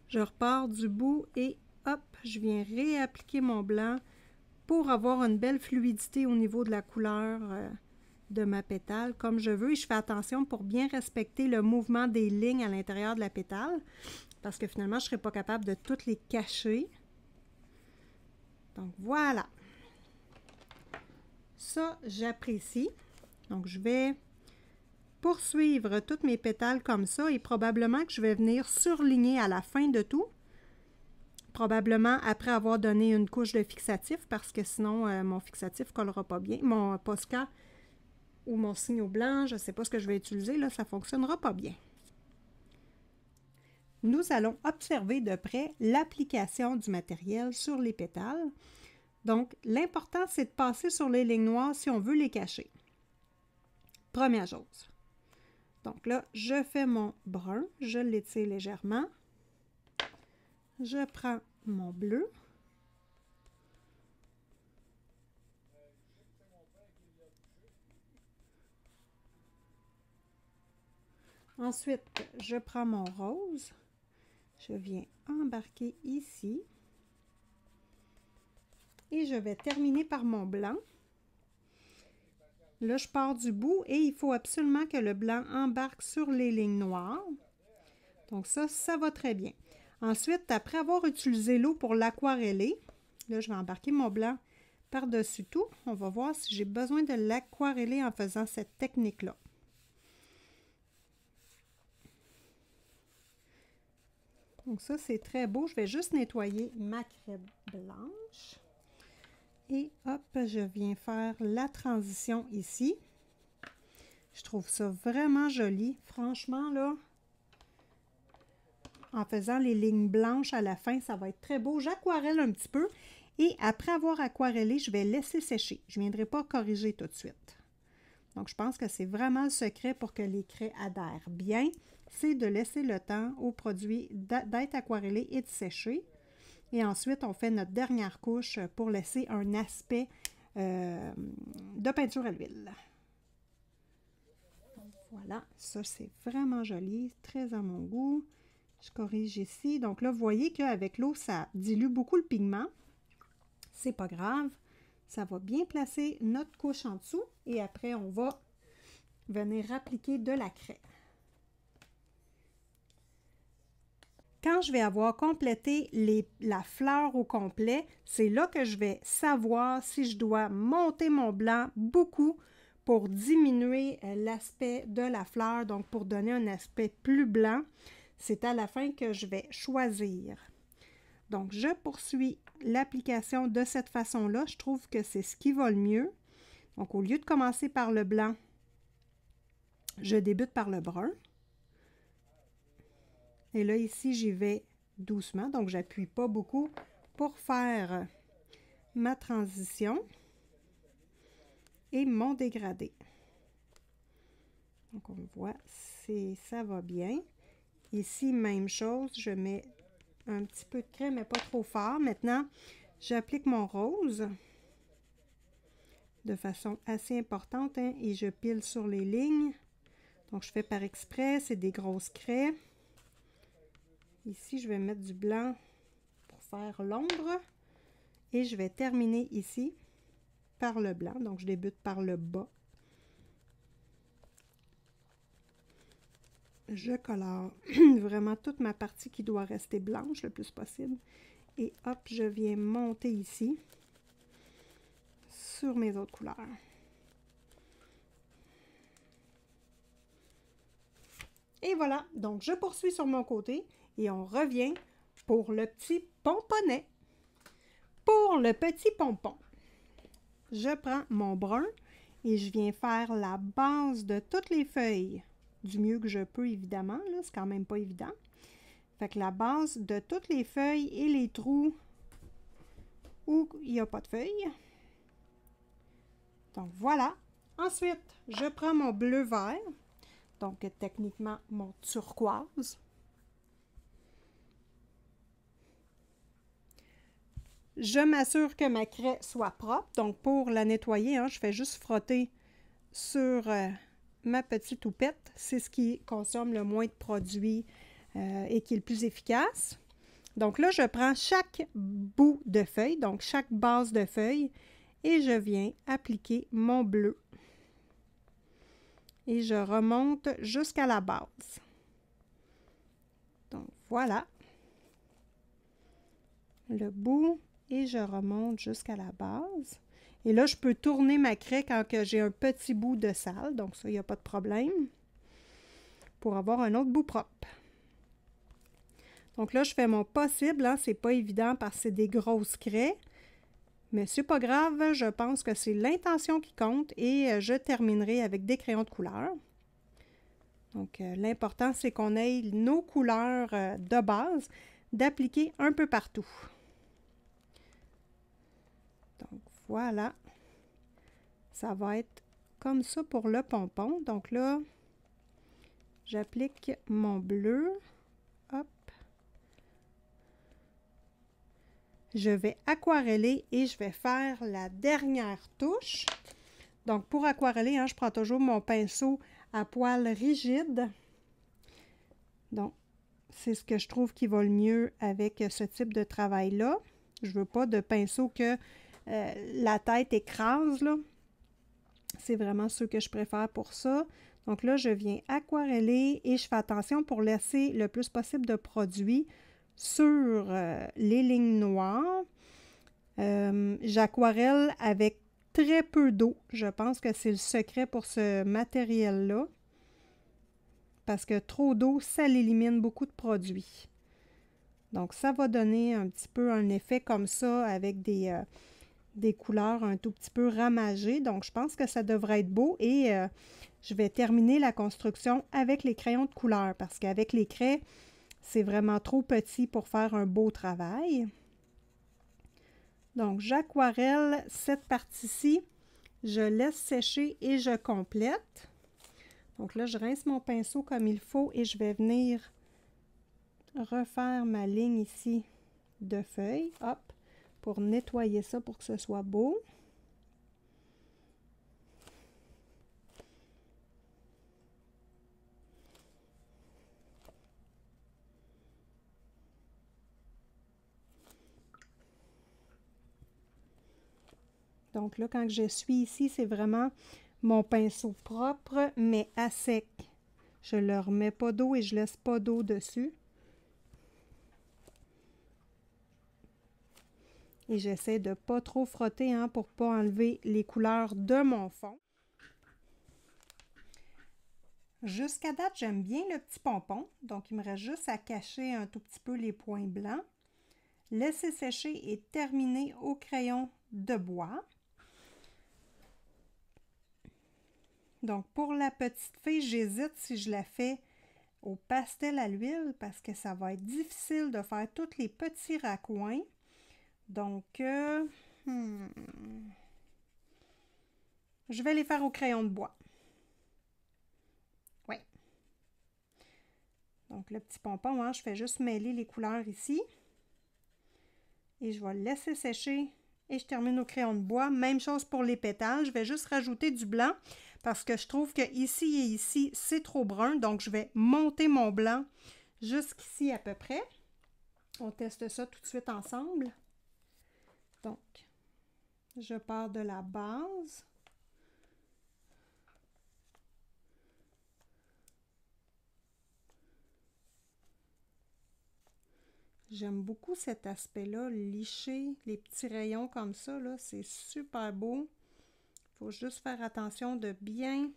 Je repars du bout et hop, je viens réappliquer mon blanc pour avoir une belle fluidité au niveau de la couleur de ma pétale comme je veux. Et je fais attention pour bien respecter le mouvement des lignes à l'intérieur de la pétale parce que finalement, je ne serai pas capable de toutes les cacher. Donc voilà. Ça, j'apprécie. Donc je vais poursuivre toutes mes pétales comme ça et probablement que je vais venir surligner à la fin de tout. Probablement après avoir donné une couche de fixatif parce que sinon mon fixatif ne collera pas bien. Mon Posca ou mon signe blanc, je ne sais pas ce que je vais utiliser, là, ça ne fonctionnera pas bien. Nous allons observer de près l'application du matériel sur les pétales. Donc, l'important, c'est de passer sur les lignes noires si on veut les cacher. Première chose. Donc là, je fais mon brun, je l'étire légèrement. Je prends mon bleu. Ensuite, je prends mon rose. Je viens embarquer ici. Et je vais terminer par mon blanc. Là, je pars du bout et il faut absolument que le blanc embarque sur les lignes noires. Donc ça va très bien. Ensuite, après avoir utilisé l'eau pour l'aquareller, là, je vais embarquer mon blanc par-dessus tout. On va voir si j'ai besoin de l'aquareller en faisant cette technique-là. Donc ça, c'est très beau. Je vais juste nettoyer ma craie blanche. Et hop, je viens faire la transition ici. Je trouve ça vraiment joli. Franchement, là, en faisant les lignes blanches à la fin, ça va être très beau. J'aquarelle un petit peu. Et après avoir aquarellé, je vais laisser sécher. Je ne viendrai pas corriger tout de suite. Donc, je pense que c'est vraiment le secret pour que les craies adhèrent bien. C'est de laisser le temps au produit d'être aquarellé et de sécher. Et ensuite, on fait notre dernière couche pour laisser un aspect de peinture à l'huile. Voilà, ça c'est vraiment joli, très à mon goût. Je corrige ici. Donc là, vous voyez qu'avec l'eau, ça dilue beaucoup le pigment. C'est pas grave. Ça va bien placer notre couche en dessous. Et après, on va venir appliquer de la craie. Quand je vais avoir complété la fleur au complet, c'est là que je vais savoir si je dois monter mon blanc beaucoup pour diminuer l'aspect de la fleur, donc pour donner un aspect plus blanc. C'est à la fin que je vais choisir. Donc, je poursuis l'application de cette façon-là. Je trouve que c'est ce qui va le mieux. Donc, au lieu de commencer par le blanc, je débute par le brun. Et là, ici, j'y vais doucement, donc j'appuie pas beaucoup pour faire ma transition et mon dégradé. Donc, on voit, ça va bien. Ici, même chose, je mets un petit peu de crème, mais pas trop fort. Maintenant, j'applique mon rose de façon assez importante hein, et je pile sur les lignes. Donc, je fais par exprès, c'est des grosses craies. Ici, je vais mettre du blanc pour faire l'ombre. Et je vais terminer ici par le blanc. Donc, je débute par le bas. Je colore vraiment toute ma partie qui doit rester blanche le plus possible. Et hop, je viens monter ici sur mes autres couleurs. Et voilà, donc je poursuis sur mon côté et on revient pour le petit pomponnet. Pour le petit pompon, je prends mon brun et je viens faire la base de toutes les feuilles, du mieux que je peux évidemment, là, c'est quand même pas évident. Fait que la base de toutes les feuilles et les trous où il n'y a pas de feuilles. Donc voilà. Ensuite, je prends mon bleu vert, donc techniquement mon turquoise. Je m'assure que ma craie soit propre. Donc, pour la nettoyer, hein, je fais juste frotter sur ma petite houppette. C'est ce qui consomme le moins de produit et qui est le plus efficace. Donc là, je prends chaque bout de feuille, donc chaque base de feuille, et je viens appliquer mon bleu. Et je remonte jusqu'à la base. Donc, voilà. Le bout. Et je remonte jusqu'à la base. Et là, je peux tourner ma craie quand j'ai un petit bout de sale. Donc ça, il n'y a pas de problème. Pour avoir un autre bout propre. Donc là, je fais mon possible. Hein, c'est pas évident parce que c'est des grosses craies. Mais c'est pas grave. Je pense que c'est l'intention qui compte. Et je terminerai avec des crayons de couleur. Donc l'important, c'est qu'on ait nos couleurs de base d'appliquer un peu partout. Donc, voilà. Ça va être comme ça pour le pompon. Donc là, j'applique mon bleu. Hop. Je vais aquareller et je vais faire la dernière touche. Donc, pour aquareller, hein, je prends toujours mon pinceau à poil rigide. Donc, c'est ce que je trouve qui va le mieux avec ce type de travail-là. Je veux pas de pinceau que la tête écrase, là. C'est vraiment ceux que je préfère pour ça. Donc là, je viens aquareller et je fais attention pour laisser le plus possible de produit sur les lignes noires. J'aquarelle avec très peu d'eau. Je pense que c'est le secret pour ce matériel-là. Parce que trop d'eau, ça l'élimine beaucoup de produits. Donc, ça va donner un petit peu un effet comme ça avec des couleurs un tout petit peu ramagées. Donc, je pense que ça devrait être beau et je vais terminer la construction avec les crayons de couleur parce qu'avec les craies, c'est vraiment trop petit pour faire un beau travail. Donc, j'aquarelle cette partie-ci, je laisse sécher et je complète. Donc là, je rince mon pinceau comme il faut et je vais venir refaire ma ligne ici de feuilles, hop, pour nettoyer ça pour que ce soit beau. Donc là, quand je suis ici, c'est vraiment mon pinceau propre, mais à sec. Je ne leur mets pas d'eau et je laisse pas d'eau dessus. Et j'essaie de ne pas trop frotter hein, pour ne pas enlever les couleurs de mon fond. Jusqu'à date, j'aime bien le petit pompon. Donc, il me reste juste à cacher un tout petit peu les points blancs. Laisser sécher et terminer au crayon de bois. Donc, pour la petite fille, j'hésite si je la fais au pastel à l'huile parce que ça va être difficile de faire tous les petits raccoins. Donc, je vais les faire au crayon de bois. Oui. Donc, le petit pompon, hein, je fais juste mêler les couleurs ici. Et je vais le laisser sécher et je termine au crayon de bois. Même chose pour les pétales. Je vais juste rajouter du blanc parce que je trouve que ici et ici, c'est trop brun. Donc, je vais monter mon blanc jusqu'ici à peu près. On teste ça tout de suite ensemble. Donc, je pars de la base. J'aime beaucoup cet aspect-là, licher les petits rayons comme ça, là, c'est super beau. Il faut juste faire attention de bien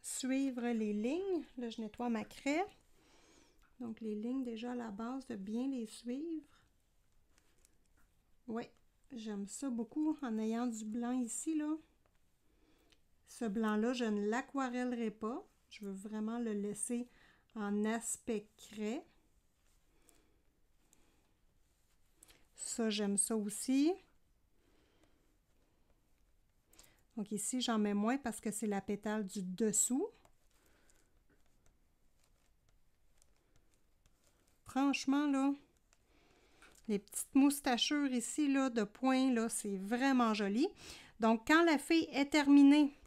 suivre les lignes. Là, je nettoie ma craie. Donc, les lignes déjà à la base, de bien les suivre. Oui, j'aime ça beaucoup en ayant du blanc ici, là. Ce blanc-là, je ne l'aquarellerai pas. Je veux vraiment le laisser en aspect craie. Ça, j'aime ça aussi. Donc ici, j'en mets moins parce que c'est la pétale du dessous. Franchement, là, les petites moustachures ici, là, de points, là, c'est vraiment joli. Donc, quand la fille est terminée,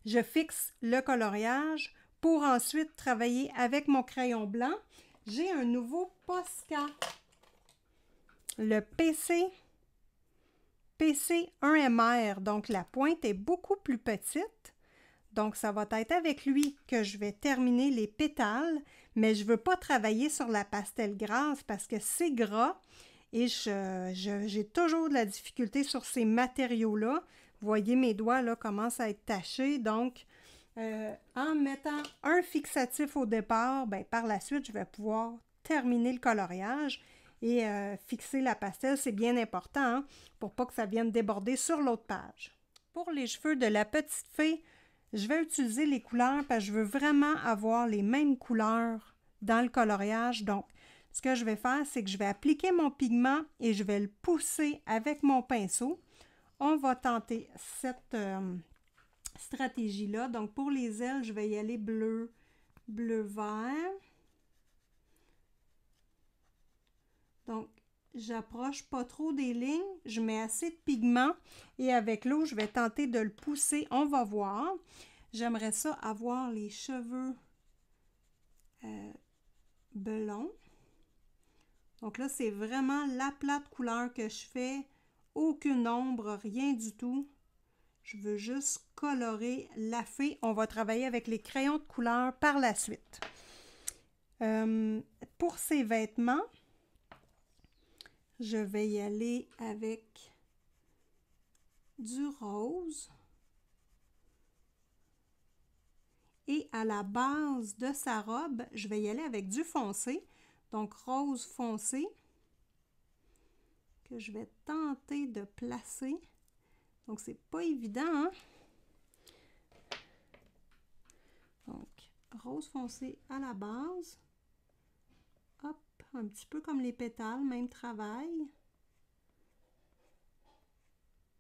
je fixe le coloriage pour ensuite travailler avec mon crayon blanc. J'ai un nouveau Posca. Le PC1MR, donc la pointe est beaucoup plus petite. Donc, ça va être avec lui que je vais terminer les pétales, mais je ne veux pas travailler sur la pastel grasse parce que c'est gras et j'ai toujours de la difficulté sur ces matériaux-là. Vous voyez, mes doigts là commencent à être tachés, donc en mettant un fixatif au départ, ben, par la suite, je vais pouvoir terminer le coloriage. Et fixer la pastel, c'est bien important hein, pour pas que ça vienne déborder sur l'autre page. Pour les cheveux de la petite fille, je vais utiliser les couleurs parce que je veux vraiment avoir les mêmes couleurs dans le coloriage. Donc, ce que je vais faire, c'est que je vais appliquer mon pigment et je vais le pousser avec mon pinceau. On va tenter stratégie-là. Donc, pour les ailes, je vais y aller bleu, bleu-vert. Donc, j'approche pas trop des lignes, je mets assez de pigment et avec l'eau, je vais tenter de le pousser. On va voir. J'aimerais ça avoir les cheveux blonds. Donc là, c'est vraiment la plate couleur que je fais. Aucune ombre, rien du tout. Je veux juste colorer la fée. On va travailler avec les crayons de couleur par la suite. Pour ces vêtements, je vais y aller avec du rose. Et à la base de sa robe, je vais y aller avec du foncé. Donc rose foncé que je vais tenter de placer. Donc c'est pas évident, hein? Donc rose foncé à la base. Hop, un petit peu comme les pétales, même travail.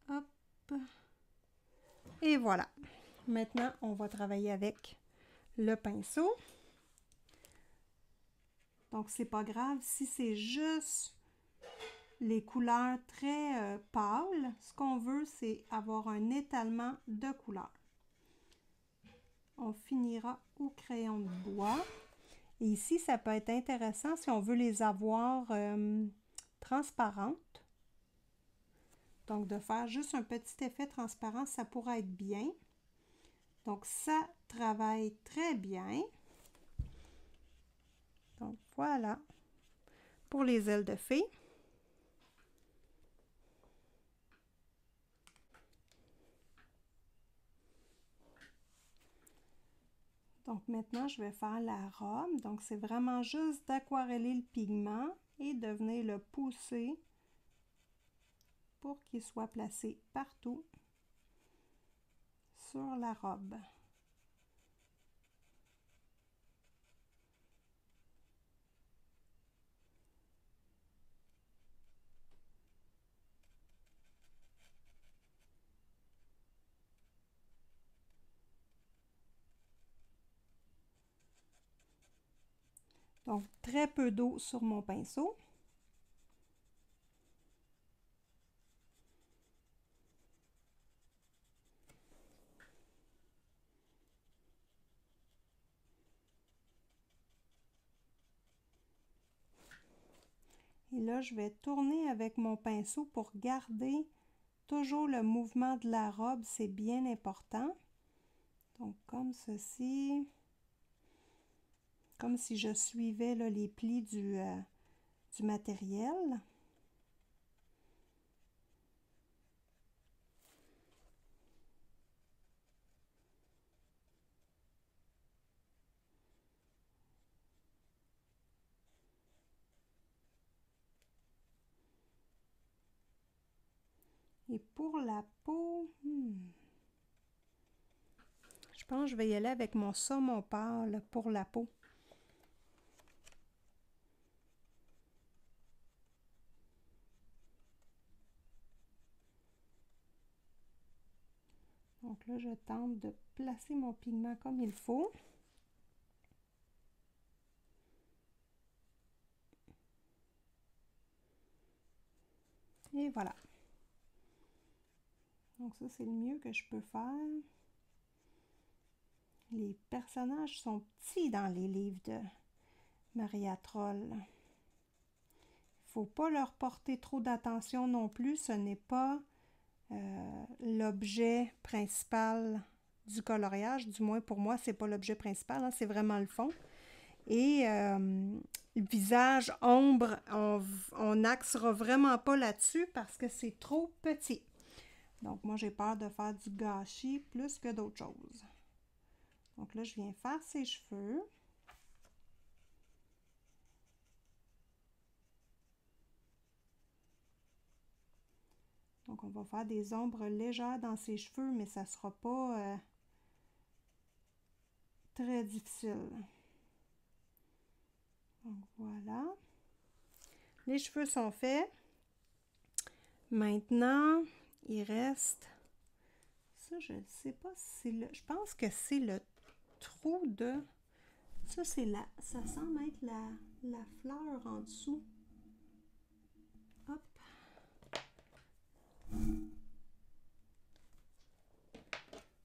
Hop. Et voilà. Maintenant, on va travailler avec le pinceau. Donc, c'est pas grave si c'est juste les couleurs très pâles. Ce qu'on veut, c'est avoir un étalement de couleurs. On finira au crayon de bois. Et ici, ça peut être intéressant si on veut les avoir transparentes. Donc, de faire juste un petit effet transparent, ça pourrait être bien. Donc, ça travaille très bien. Donc, voilà pour les ailes de fée. Donc, maintenant, je vais faire la robe. Donc, c'est vraiment juste d'aquareller le pigment et de venir le pousser pour qu'il soit placé partout sur la robe. Donc, très peu d'eau sur mon pinceau. Et là, je vais tourner avec mon pinceau pour garder toujours le mouvement de la robe. C'est bien important. Donc, comme ceci. Comme si je suivais là, les plis du matériel. Et pour la peau, je pense que je vais y aller avec mon saumon pâle pour la peau. Donc là, je tente de placer mon pigment comme il faut. Et voilà. Donc ça, c'est le mieux que je peux faire. Les personnages sont petits dans les livres de Maria Troll. Il ne faut pas leur porter trop d'attention non plus. Ce n'est pas l'objet principal du coloriage. Du moins, pour moi, c'est pas l'objet principal. Hein, c'est vraiment le fond. Et le visage, ombre, on n'axera vraiment pas là-dessus parce que c'est trop petit. Donc, moi, j'ai peur de faire du gâchis plus que d'autres choses. Donc là, je viens faire ses cheveux. Donc, on va faire des ombres légères dans ses cheveux, mais ça ne sera pas très difficile. Donc, voilà. Les cheveux sont faits. Maintenant, il reste ce Ça, je ne sais pas si c'est le... Je pense que c'est le trou de... Ça, c'est la... Ça semble être la fleur en dessous. Hop.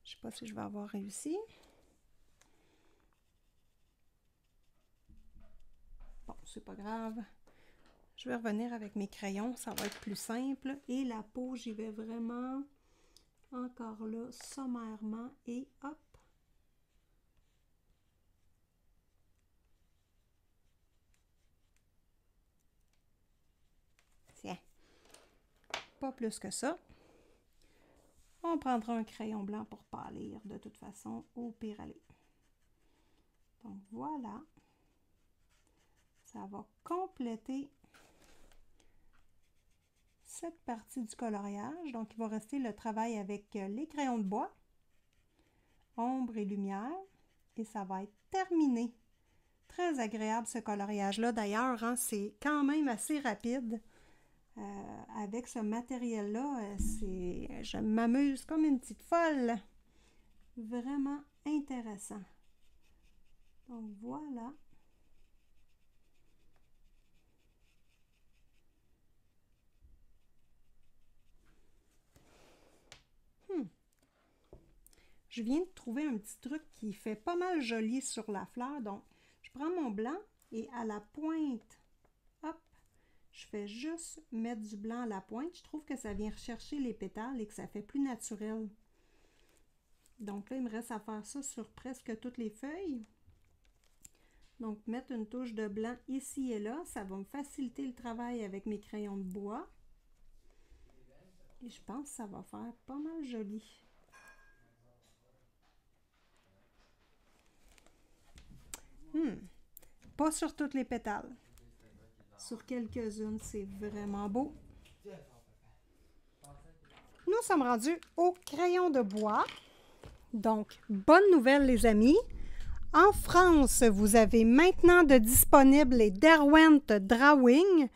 Je sais pas si je vais avoir réussi. Bon, c'est pas grave. Je vais revenir avec mes crayons, ça va être plus simple. Et la peau, j'y vais vraiment encore là, sommairement. Et hop. Tiens. Pas plus que ça. On prendra un crayon blanc pour pâlir de toute façon, au pire aller. Donc voilà. Ça va compléter cette partie du coloriage. Donc, il va rester le travail avec les crayons de bois, ombre et lumière. Et ça va être terminé. Très agréable ce coloriage-là. D'ailleurs, hein, c'est quand même assez rapide. Avec ce matériel-là, je m'amuse comme une petite folle. Vraiment intéressant. Donc, voilà. Je viens de trouver un petit truc qui fait pas mal joli sur la fleur. Donc, je prends mon blanc et à la pointe, hop, je fais juste mettre du blanc à la pointe. Je trouve que ça vient rechercher les pétales et que ça fait plus naturel. Donc là, il me reste à faire ça sur presque toutes les feuilles. Donc, mettre une touche de blanc ici et là, ça va me faciliter le travail avec mes crayons de bois. Et je pense que ça va faire pas mal joli. Pas sur toutes les pétales. Sur quelques-unes, c'est vraiment beau. Nous sommes rendus au crayon de bois. Donc, bonne nouvelle les amis. En France, vous avez maintenant de disponibles les Derwent Drawing.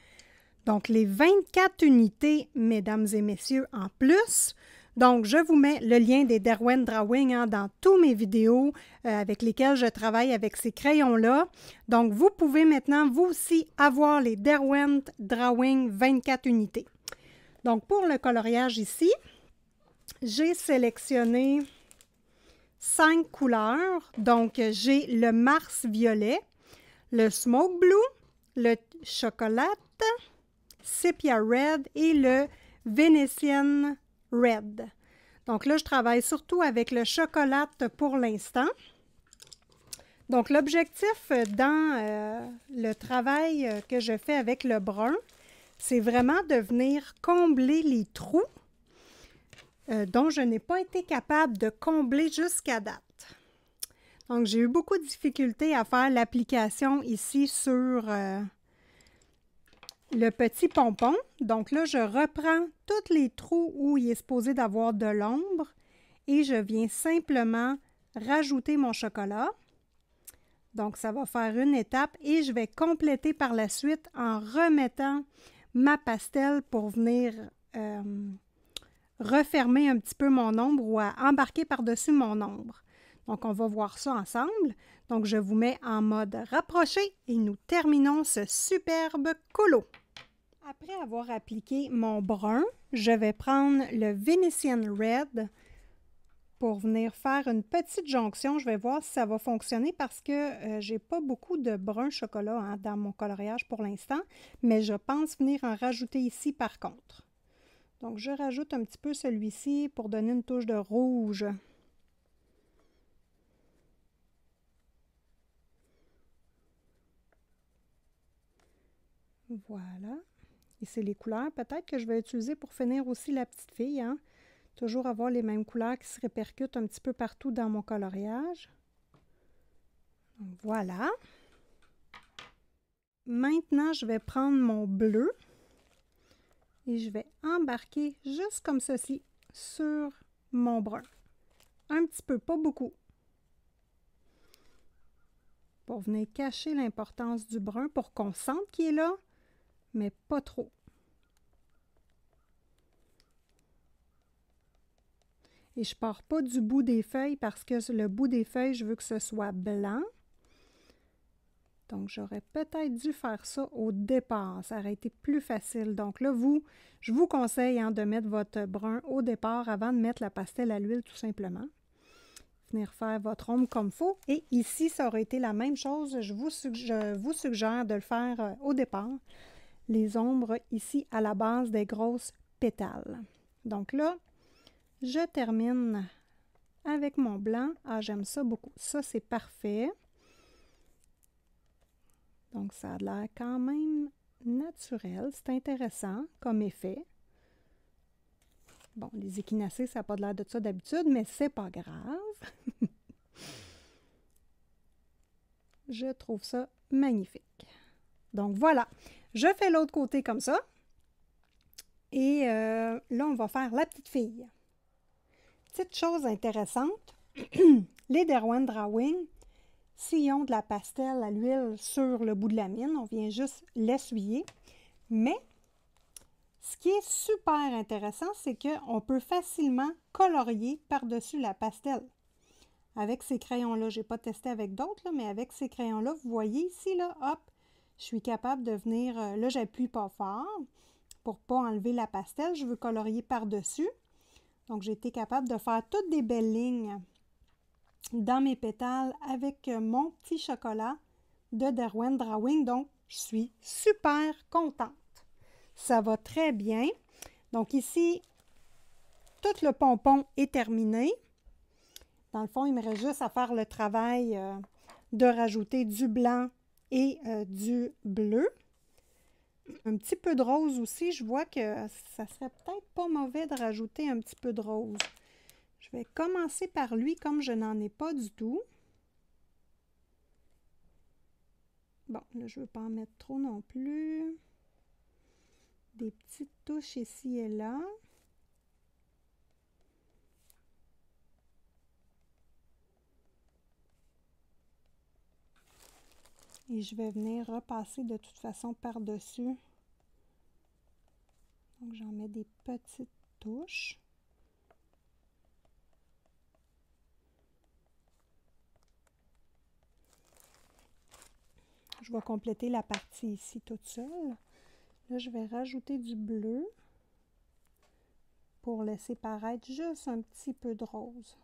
Donc, les 24 unités, mesdames et messieurs, en plus. Donc, je vous mets le lien des Derwent Drawing hein, dans tous mes vidéos avec lesquelles je travaille avec ces crayons-là. Donc, vous pouvez maintenant, vous aussi, avoir les Derwent Drawing 24 unités. Donc, pour le coloriage ici, j'ai sélectionné 5 couleurs. Donc, j'ai le Mars violet, le Smoke Blue, le Chocolate, Sepia Red et le Venetian Red. Donc là, je travaille surtout avec le chocolate pour l'instant. Donc, l'objectif dans le travail que je fais avec le brun, c'est vraiment de venir combler les trous dont je n'ai pas été capable de combler jusqu'à date. Donc, j'ai eu beaucoup de difficultés à faire l'application ici sur le petit pompon. Donc là, je reprends tous les trous où il est supposé d'avoir de l'ombre et je viens simplement rajouter mon chocolat. Donc, ça va faire une étape et je vais compléter par la suite en remettant ma pastel pour venir refermer un petit peu mon ombre ou à embarquer par-dessus mon ombre. Donc, on va voir ça ensemble. Donc, je vous mets en mode rapproché et nous terminons ce superbe colo. Après avoir appliqué mon brun, je vais prendre le Venetian Red pour venir faire une petite jonction. Je vais voir si ça va fonctionner parce que j'ai pas beaucoup de brun chocolat hein, dans mon coloriage pour l'instant, mais je pense venir en rajouter ici par contre. Donc, je rajoute un petit peu celui-ci pour donner une touche de rouge. Voilà. Et c'est les couleurs peut-être que je vais utiliser pour finir aussi la petite fille. Hein? Toujours avoir les mêmes couleurs qui se répercutent un petit peu partout dans mon coloriage. Donc, voilà. Maintenant, je vais prendre mon bleu et je vais embarquer juste comme ceci sur mon brun. Un petit peu, pas beaucoup. Pour venir cacher l'importance du brun, pour qu'on sente qu'il est là, mais pas trop. Et je pars pas du bout des feuilles parce que le bout des feuilles, je veux que ce soit blanc. Donc, j'aurais peut-être dû faire ça au départ. Ça aurait été plus facile. Donc là, je vous conseille hein, de mettre votre brun au départ avant de mettre la pastel à l'huile, tout simplement. Venir faire votre ombre comme il faut. Et ici, ça aurait été la même chose. Je vous suggère de le faire au départ. Les ombres ici à la base des grosses pétales. Donc là, je termine avec mon blanc. Ah, j'aime ça beaucoup. Ça, c'est parfait. Donc, ça a l'air quand même naturel. C'est intéressant comme effet. Bon, les échinacées, ça n'a pas l'air de ça d'habitude, mais c'est pas grave. Je trouve ça magnifique. Donc, voilà. Je fais l'autre côté comme ça. Et là, on va faire la petite fille. Petite chose intéressante, les Derwent Drawing, s'ils ont de la pastel à l'huile sur le bout de la mine, on vient juste l'essuyer. Mais ce qui est super intéressant, c'est qu'on peut facilement colorier par-dessus la pastel. Avec ces crayons-là, je n'ai pas testé avec d'autres, mais avec ces crayons-là, vous voyez ici, là, hop, je suis capable de venir, là, j'appuie pas fort pour ne pas enlever la pastel, je veux colorier par-dessus. Donc, j'ai été capable de faire toutes des belles lignes dans mes pétales avec mon petit chocolat de Derwent Drawing. Donc, je suis super contente. Ça va très bien. Donc, ici, tout le pompon est terminé. Dans le fond, il me reste juste à faire le travail de rajouter du blanc et du bleu. Un petit peu de rose aussi. Je vois que ça serait peut-être pas mauvais de rajouter un petit peu de rose. Je vais commencer par lui comme je n'en ai pas du tout. Bon, là, je ne veux pas en mettre trop non plus. Des petites touches ici et là. Et je vais venir repasser de toute façon par-dessus. Donc, j'en mets des petites touches. Je vais compléter la partie ici toute seule. Là, je vais rajouter du bleu pour laisser paraître juste un petit peu de rose.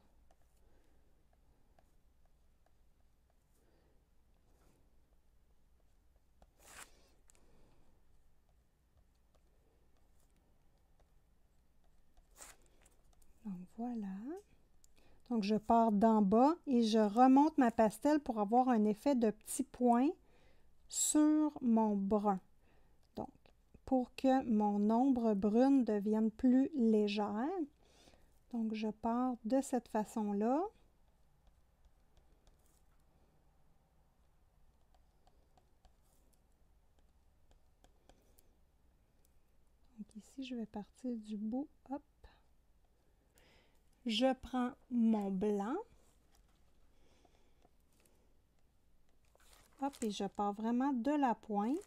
Donc, voilà. Donc, je pars d'en bas et je remonte ma pastel pour avoir un effet de petits points sur mon brun. Donc, pour que mon ombre brune devienne plus légère. Donc, je pars de cette façon-là. Donc, ici, je vais partir du bout. Hop. Je prends mon blanc. Hop, et je pars vraiment de la pointe.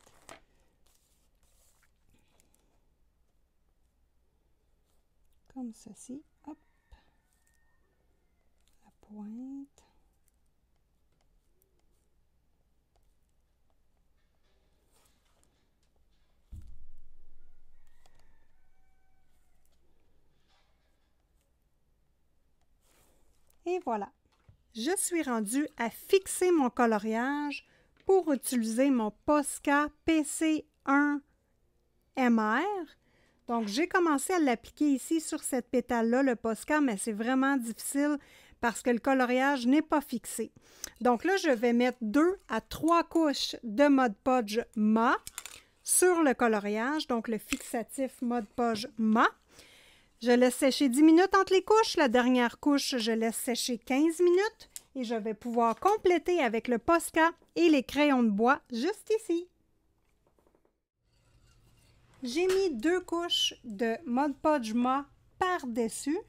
Comme ceci. Hop. La pointe. Et voilà. Je suis rendue à fixer mon coloriage pour utiliser mon Posca PC1 MR. Donc, j'ai commencé à l'appliquer ici sur cette pétale-là, le Posca, mais c'est vraiment difficile parce que le coloriage n'est pas fixé. Donc là, je vais mettre 2 à 3 couches de Mod Podge mat sur le coloriage, donc le fixatif Mod Podge mat. Je laisse sécher 10 minutes entre les couches. La dernière couche, je laisse sécher 15 minutes. Et je vais pouvoir compléter avec le Posca et les crayons de bois juste ici. J'ai mis 2 couches de Mod Podge mat par-dessus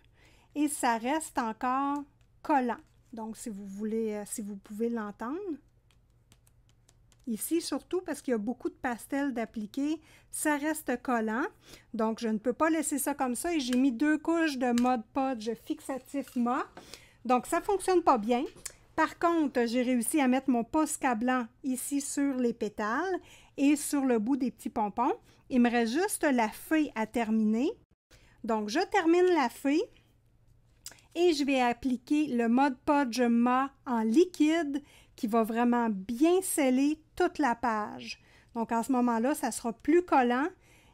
et ça reste encore collant. Donc, si vous voulez, si vous pouvez l'entendre. Ici, surtout parce qu'il y a beaucoup de pastels d'appliquer, ça reste collant. Donc, je ne peux pas laisser ça comme ça et j'ai mis 2 couches de Mod Podge fixatif mat. Donc, ça ne fonctionne pas bien. Par contre, j'ai réussi à mettre mon Posca blanc ici sur les pétales et sur le bout des petits pompons. Il me reste juste la feuille à terminer. Donc, je termine la feuille et je vais appliquer le Mod Podge mat en liquide qui va vraiment bien sceller toute la page. Donc, en ce moment-là, ça sera plus collant.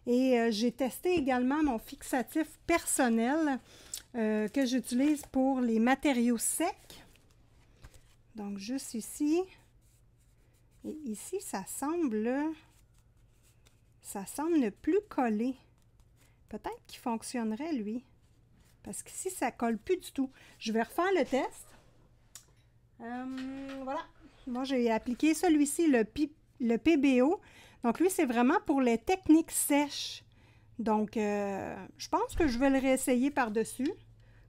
Et j'ai testé également mon fixatif personnel que j'utilise pour les matériaux secs. Donc, juste ici. Et ici, ça semble ne plus coller. Peut-être qu'il fonctionnerait, lui. Parce qu'ici, ça ne colle plus du tout. Je vais refaire le test. Voilà. Moi, j'ai appliqué celui-ci, le PBO. Donc, lui, c'est vraiment pour les techniques sèches. Donc, je pense que je vais le réessayer par-dessus.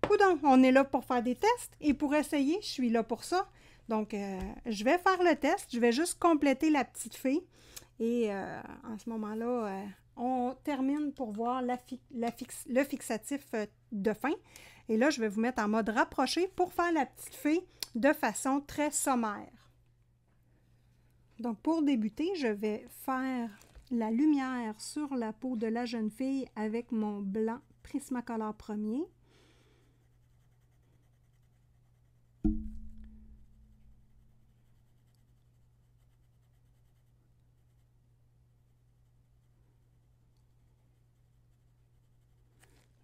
Coudonc, on est là pour faire des tests et pour essayer, je suis là pour ça. Donc, je vais faire le test. Je vais juste compléter la petite fille. Et en ce moment-là, on termine pour voir le fixatif de fin. Et là, je vais vous mettre en mode rapproché pour faire la petite fille de façon très sommaire. Donc, pour débuter, je vais faire la lumière sur la peau de la jeune fille avec mon blanc Prismacolor premier.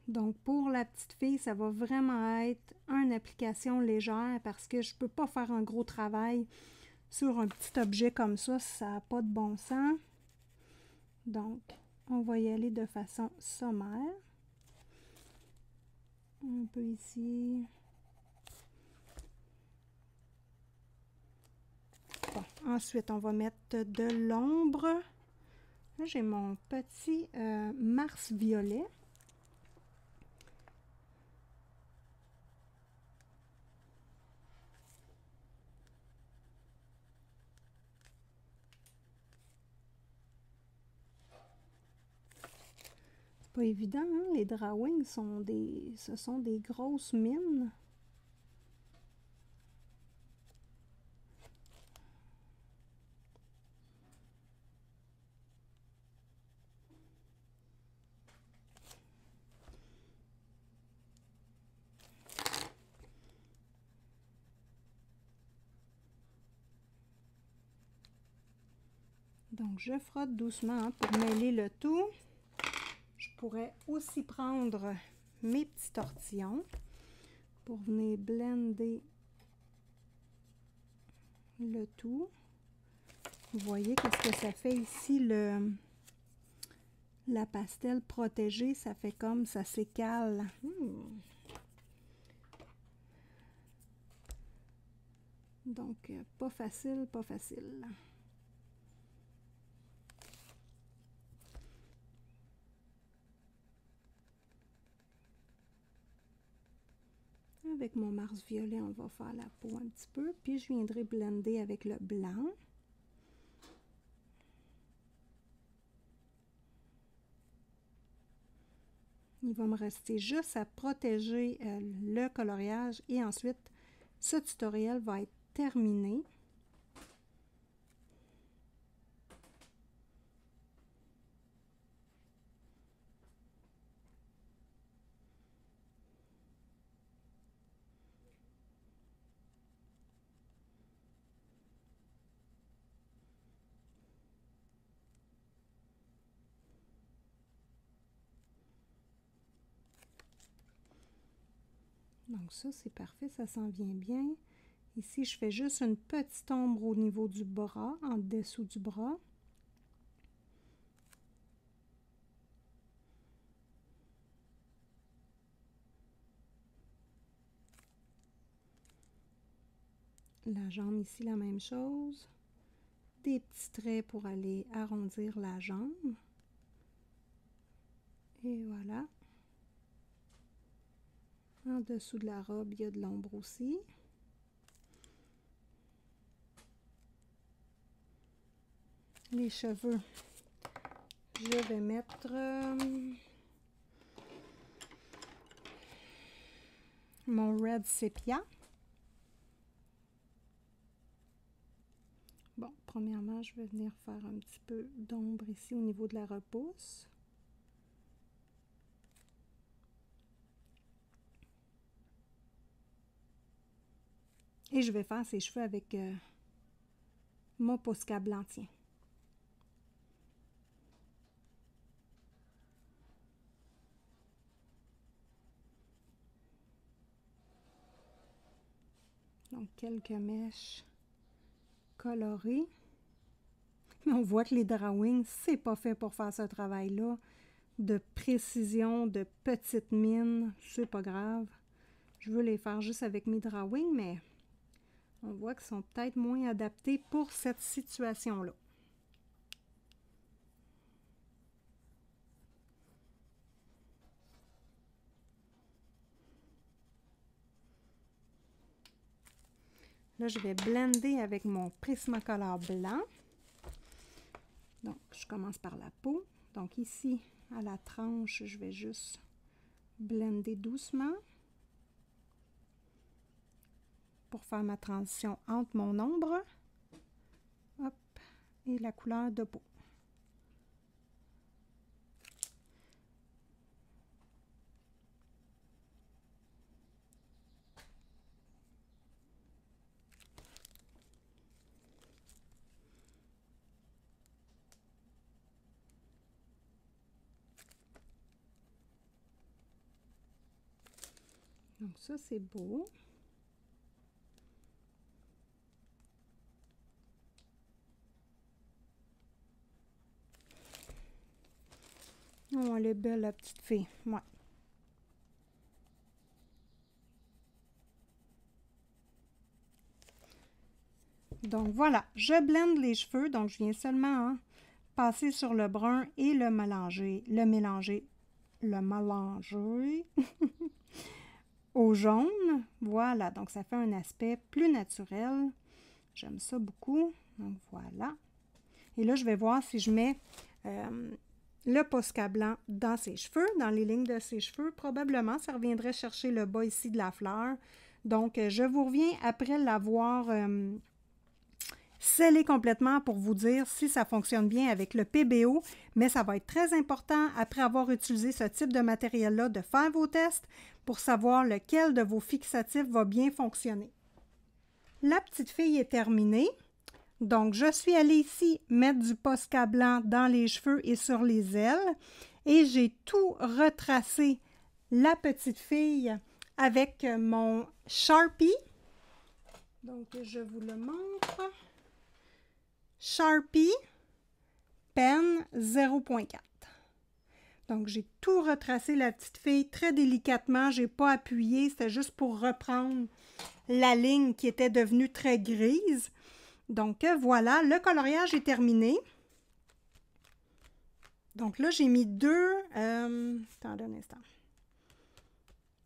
Donc, pour la petite fille, ça va vraiment être une application légère parce que je ne peux pas faire un gros travail sur un petit objet comme ça n'a pas de bon sens. Donc, on va y aller de façon sommaire. Un peu ici. Bon, ensuite, on va mettre de l'ombre. Là, j'ai mon petit Mars violet. Pas évident, hein? Les drawings ce sont des grosses mines. Donc, je frotte doucement hein, pour mêler le tout. Je pourrais aussi prendre mes petits tortillons pour venir blender le tout. Vous voyez qu'est-ce que ça fait ici, la pastel protégée, ça fait comme ça s'écale. Donc, pas facile, pas facile. Avec mon Mars violet, on va faire la peau un petit peu, puis je viendrai blender avec le blanc. Il va me rester juste à protéger le coloriage et ensuite, ce tutoriel va être terminé. Donc ça, c'est parfait, ça s'en vient bien. Ici, je fais juste une petite ombre au niveau du bras, en dessous du bras. La jambe ici, la même chose. Des petits traits pour aller arrondir la jambe. Et voilà. En dessous de la robe, il y a de l'ombre aussi. les cheveux, je vais mettre mon Red Sepia. Bon, premièrement, je vais venir faire un petit peu d'ombre ici au niveau de la repousse. Et je vais faire ses cheveux avec mon Posca blanc, tiens. Donc, quelques mèches colorées. Mais on voit que les drawings, c'est pas fait pour faire ce travail-là. De précision, de petite mine, c'est pas grave. Je veux les faire juste avec mes drawings, mais on voit qu'ils sont peut-être moins adaptés pour cette situation-là. Là, je vais blender avec mon Prismacolor blanc. Donc, je commence par la peau. Donc, ici, à la tranche, je vais juste blender doucement pour faire ma transition entre mon ombre, hop, et la couleur de peau. Donc ça, c'est beau. Oh, elle est belle, la petite fille. Ouais. Donc voilà, je blende les cheveux. Donc je viens seulement passer sur le brun et le mélanger au jaune. Voilà, donc ça fait un aspect plus naturel. J'aime ça beaucoup. Donc voilà. Et là, je vais voir si je mets le Posca blanc dans ses cheveux, dans les lignes de ses cheveux. Probablement, ça reviendrait chercher le bas ici de la fleur. Donc, je vous reviens après l'avoir scellé complètement pour vous dire si ça fonctionne bien avec le PBO, mais ça va être très important après avoir utilisé ce type de matériel-là de faire vos tests pour savoir lequel de vos fixatifs va bien fonctionner. La petite fille est terminée. Donc, je suis allée ici mettre du Posca blanc dans les cheveux et sur les ailes et j'ai tout retracé la petite fille avec mon Sharpie. Donc, je vous le montre. Sharpie Pen 0.4. Donc, j'ai tout retracé la petite fille très délicatement. Je n'ai pas appuyé, c'était juste pour reprendre la ligne qui était devenue très grise. Donc, voilà, le coloriage est terminé. Donc là, j'ai mis attendez un instant.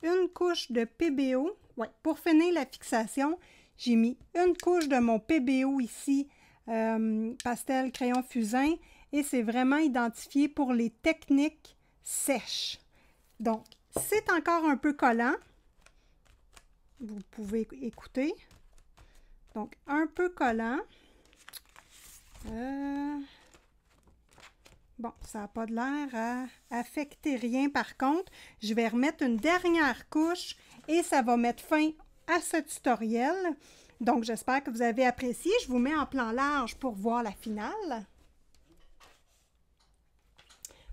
Une couche de PBO. Ouais, pour finir la fixation, j'ai mis une couche de mon PBO ici, pastel crayon fusain. Et c'est vraiment identifié pour les techniques sèches. Donc, c'est encore un peu collant. Vous pouvez écouter. Donc, un peu collant. Bon, ça n'a pas de l'air à affecter rien. Par contre, je vais remettre une dernière couche et ça va mettre fin à ce tutoriel. Donc, j'espère que vous avez apprécié. Je vous mets en plan large pour voir la finale.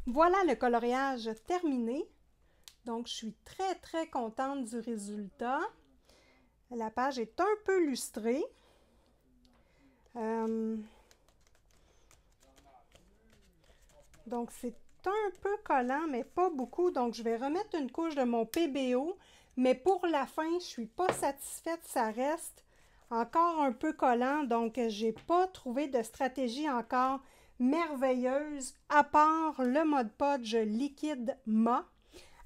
Voilà le coloriage terminé. Donc, je suis très, très contente du résultat. La page est un peu lustrée. Donc, c'est un peu collant, mais pas beaucoup. Donc, je vais remettre une couche de mon PBO. Mais pour la fin, je ne suis pas satisfaite. Ça reste encore un peu collant. Donc, je n'ai pas trouvé de stratégie encore merveilleuse, à part le Mod Podge liquide mat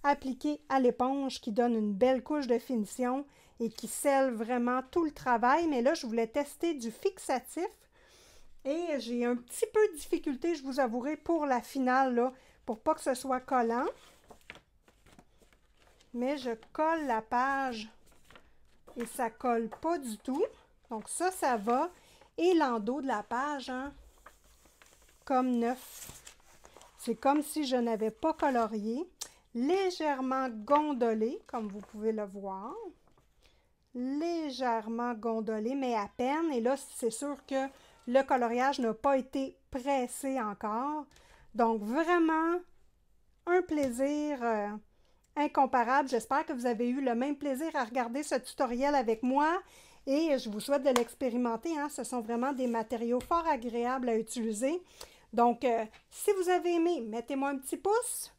appliqué à l'éponge qui donne une belle couche de finition et qui scelle vraiment tout le travail. Mais là, je voulais tester du fixatif Et j'ai un petit peu de difficulté, je vous avouerai, pour la finale, là, pour pas que ce soit collant. Mais je colle la page et ça colle pas du tout. Donc ça va. Et l'endos de la page, hein, comme neuf. C'est comme si je n'avais pas colorié. Légèrement gondolé, comme vous pouvez le voir. Légèrement gondolé, mais à peine. Et là, c'est sûr que le coloriage n'a pas été pressé encore. Donc, vraiment, un plaisir incomparable. J'espère que vous avez eu le même plaisir à regarder ce tutoriel avec moi. Et je vous souhaite de l'expérimenter, hein. Ce sont vraiment des matériaux fort agréables à utiliser. Donc, si vous avez aimé, mettez-moi un petit pouce.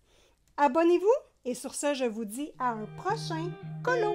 Abonnez-vous. Et sur ce, je vous dis à un prochain colo!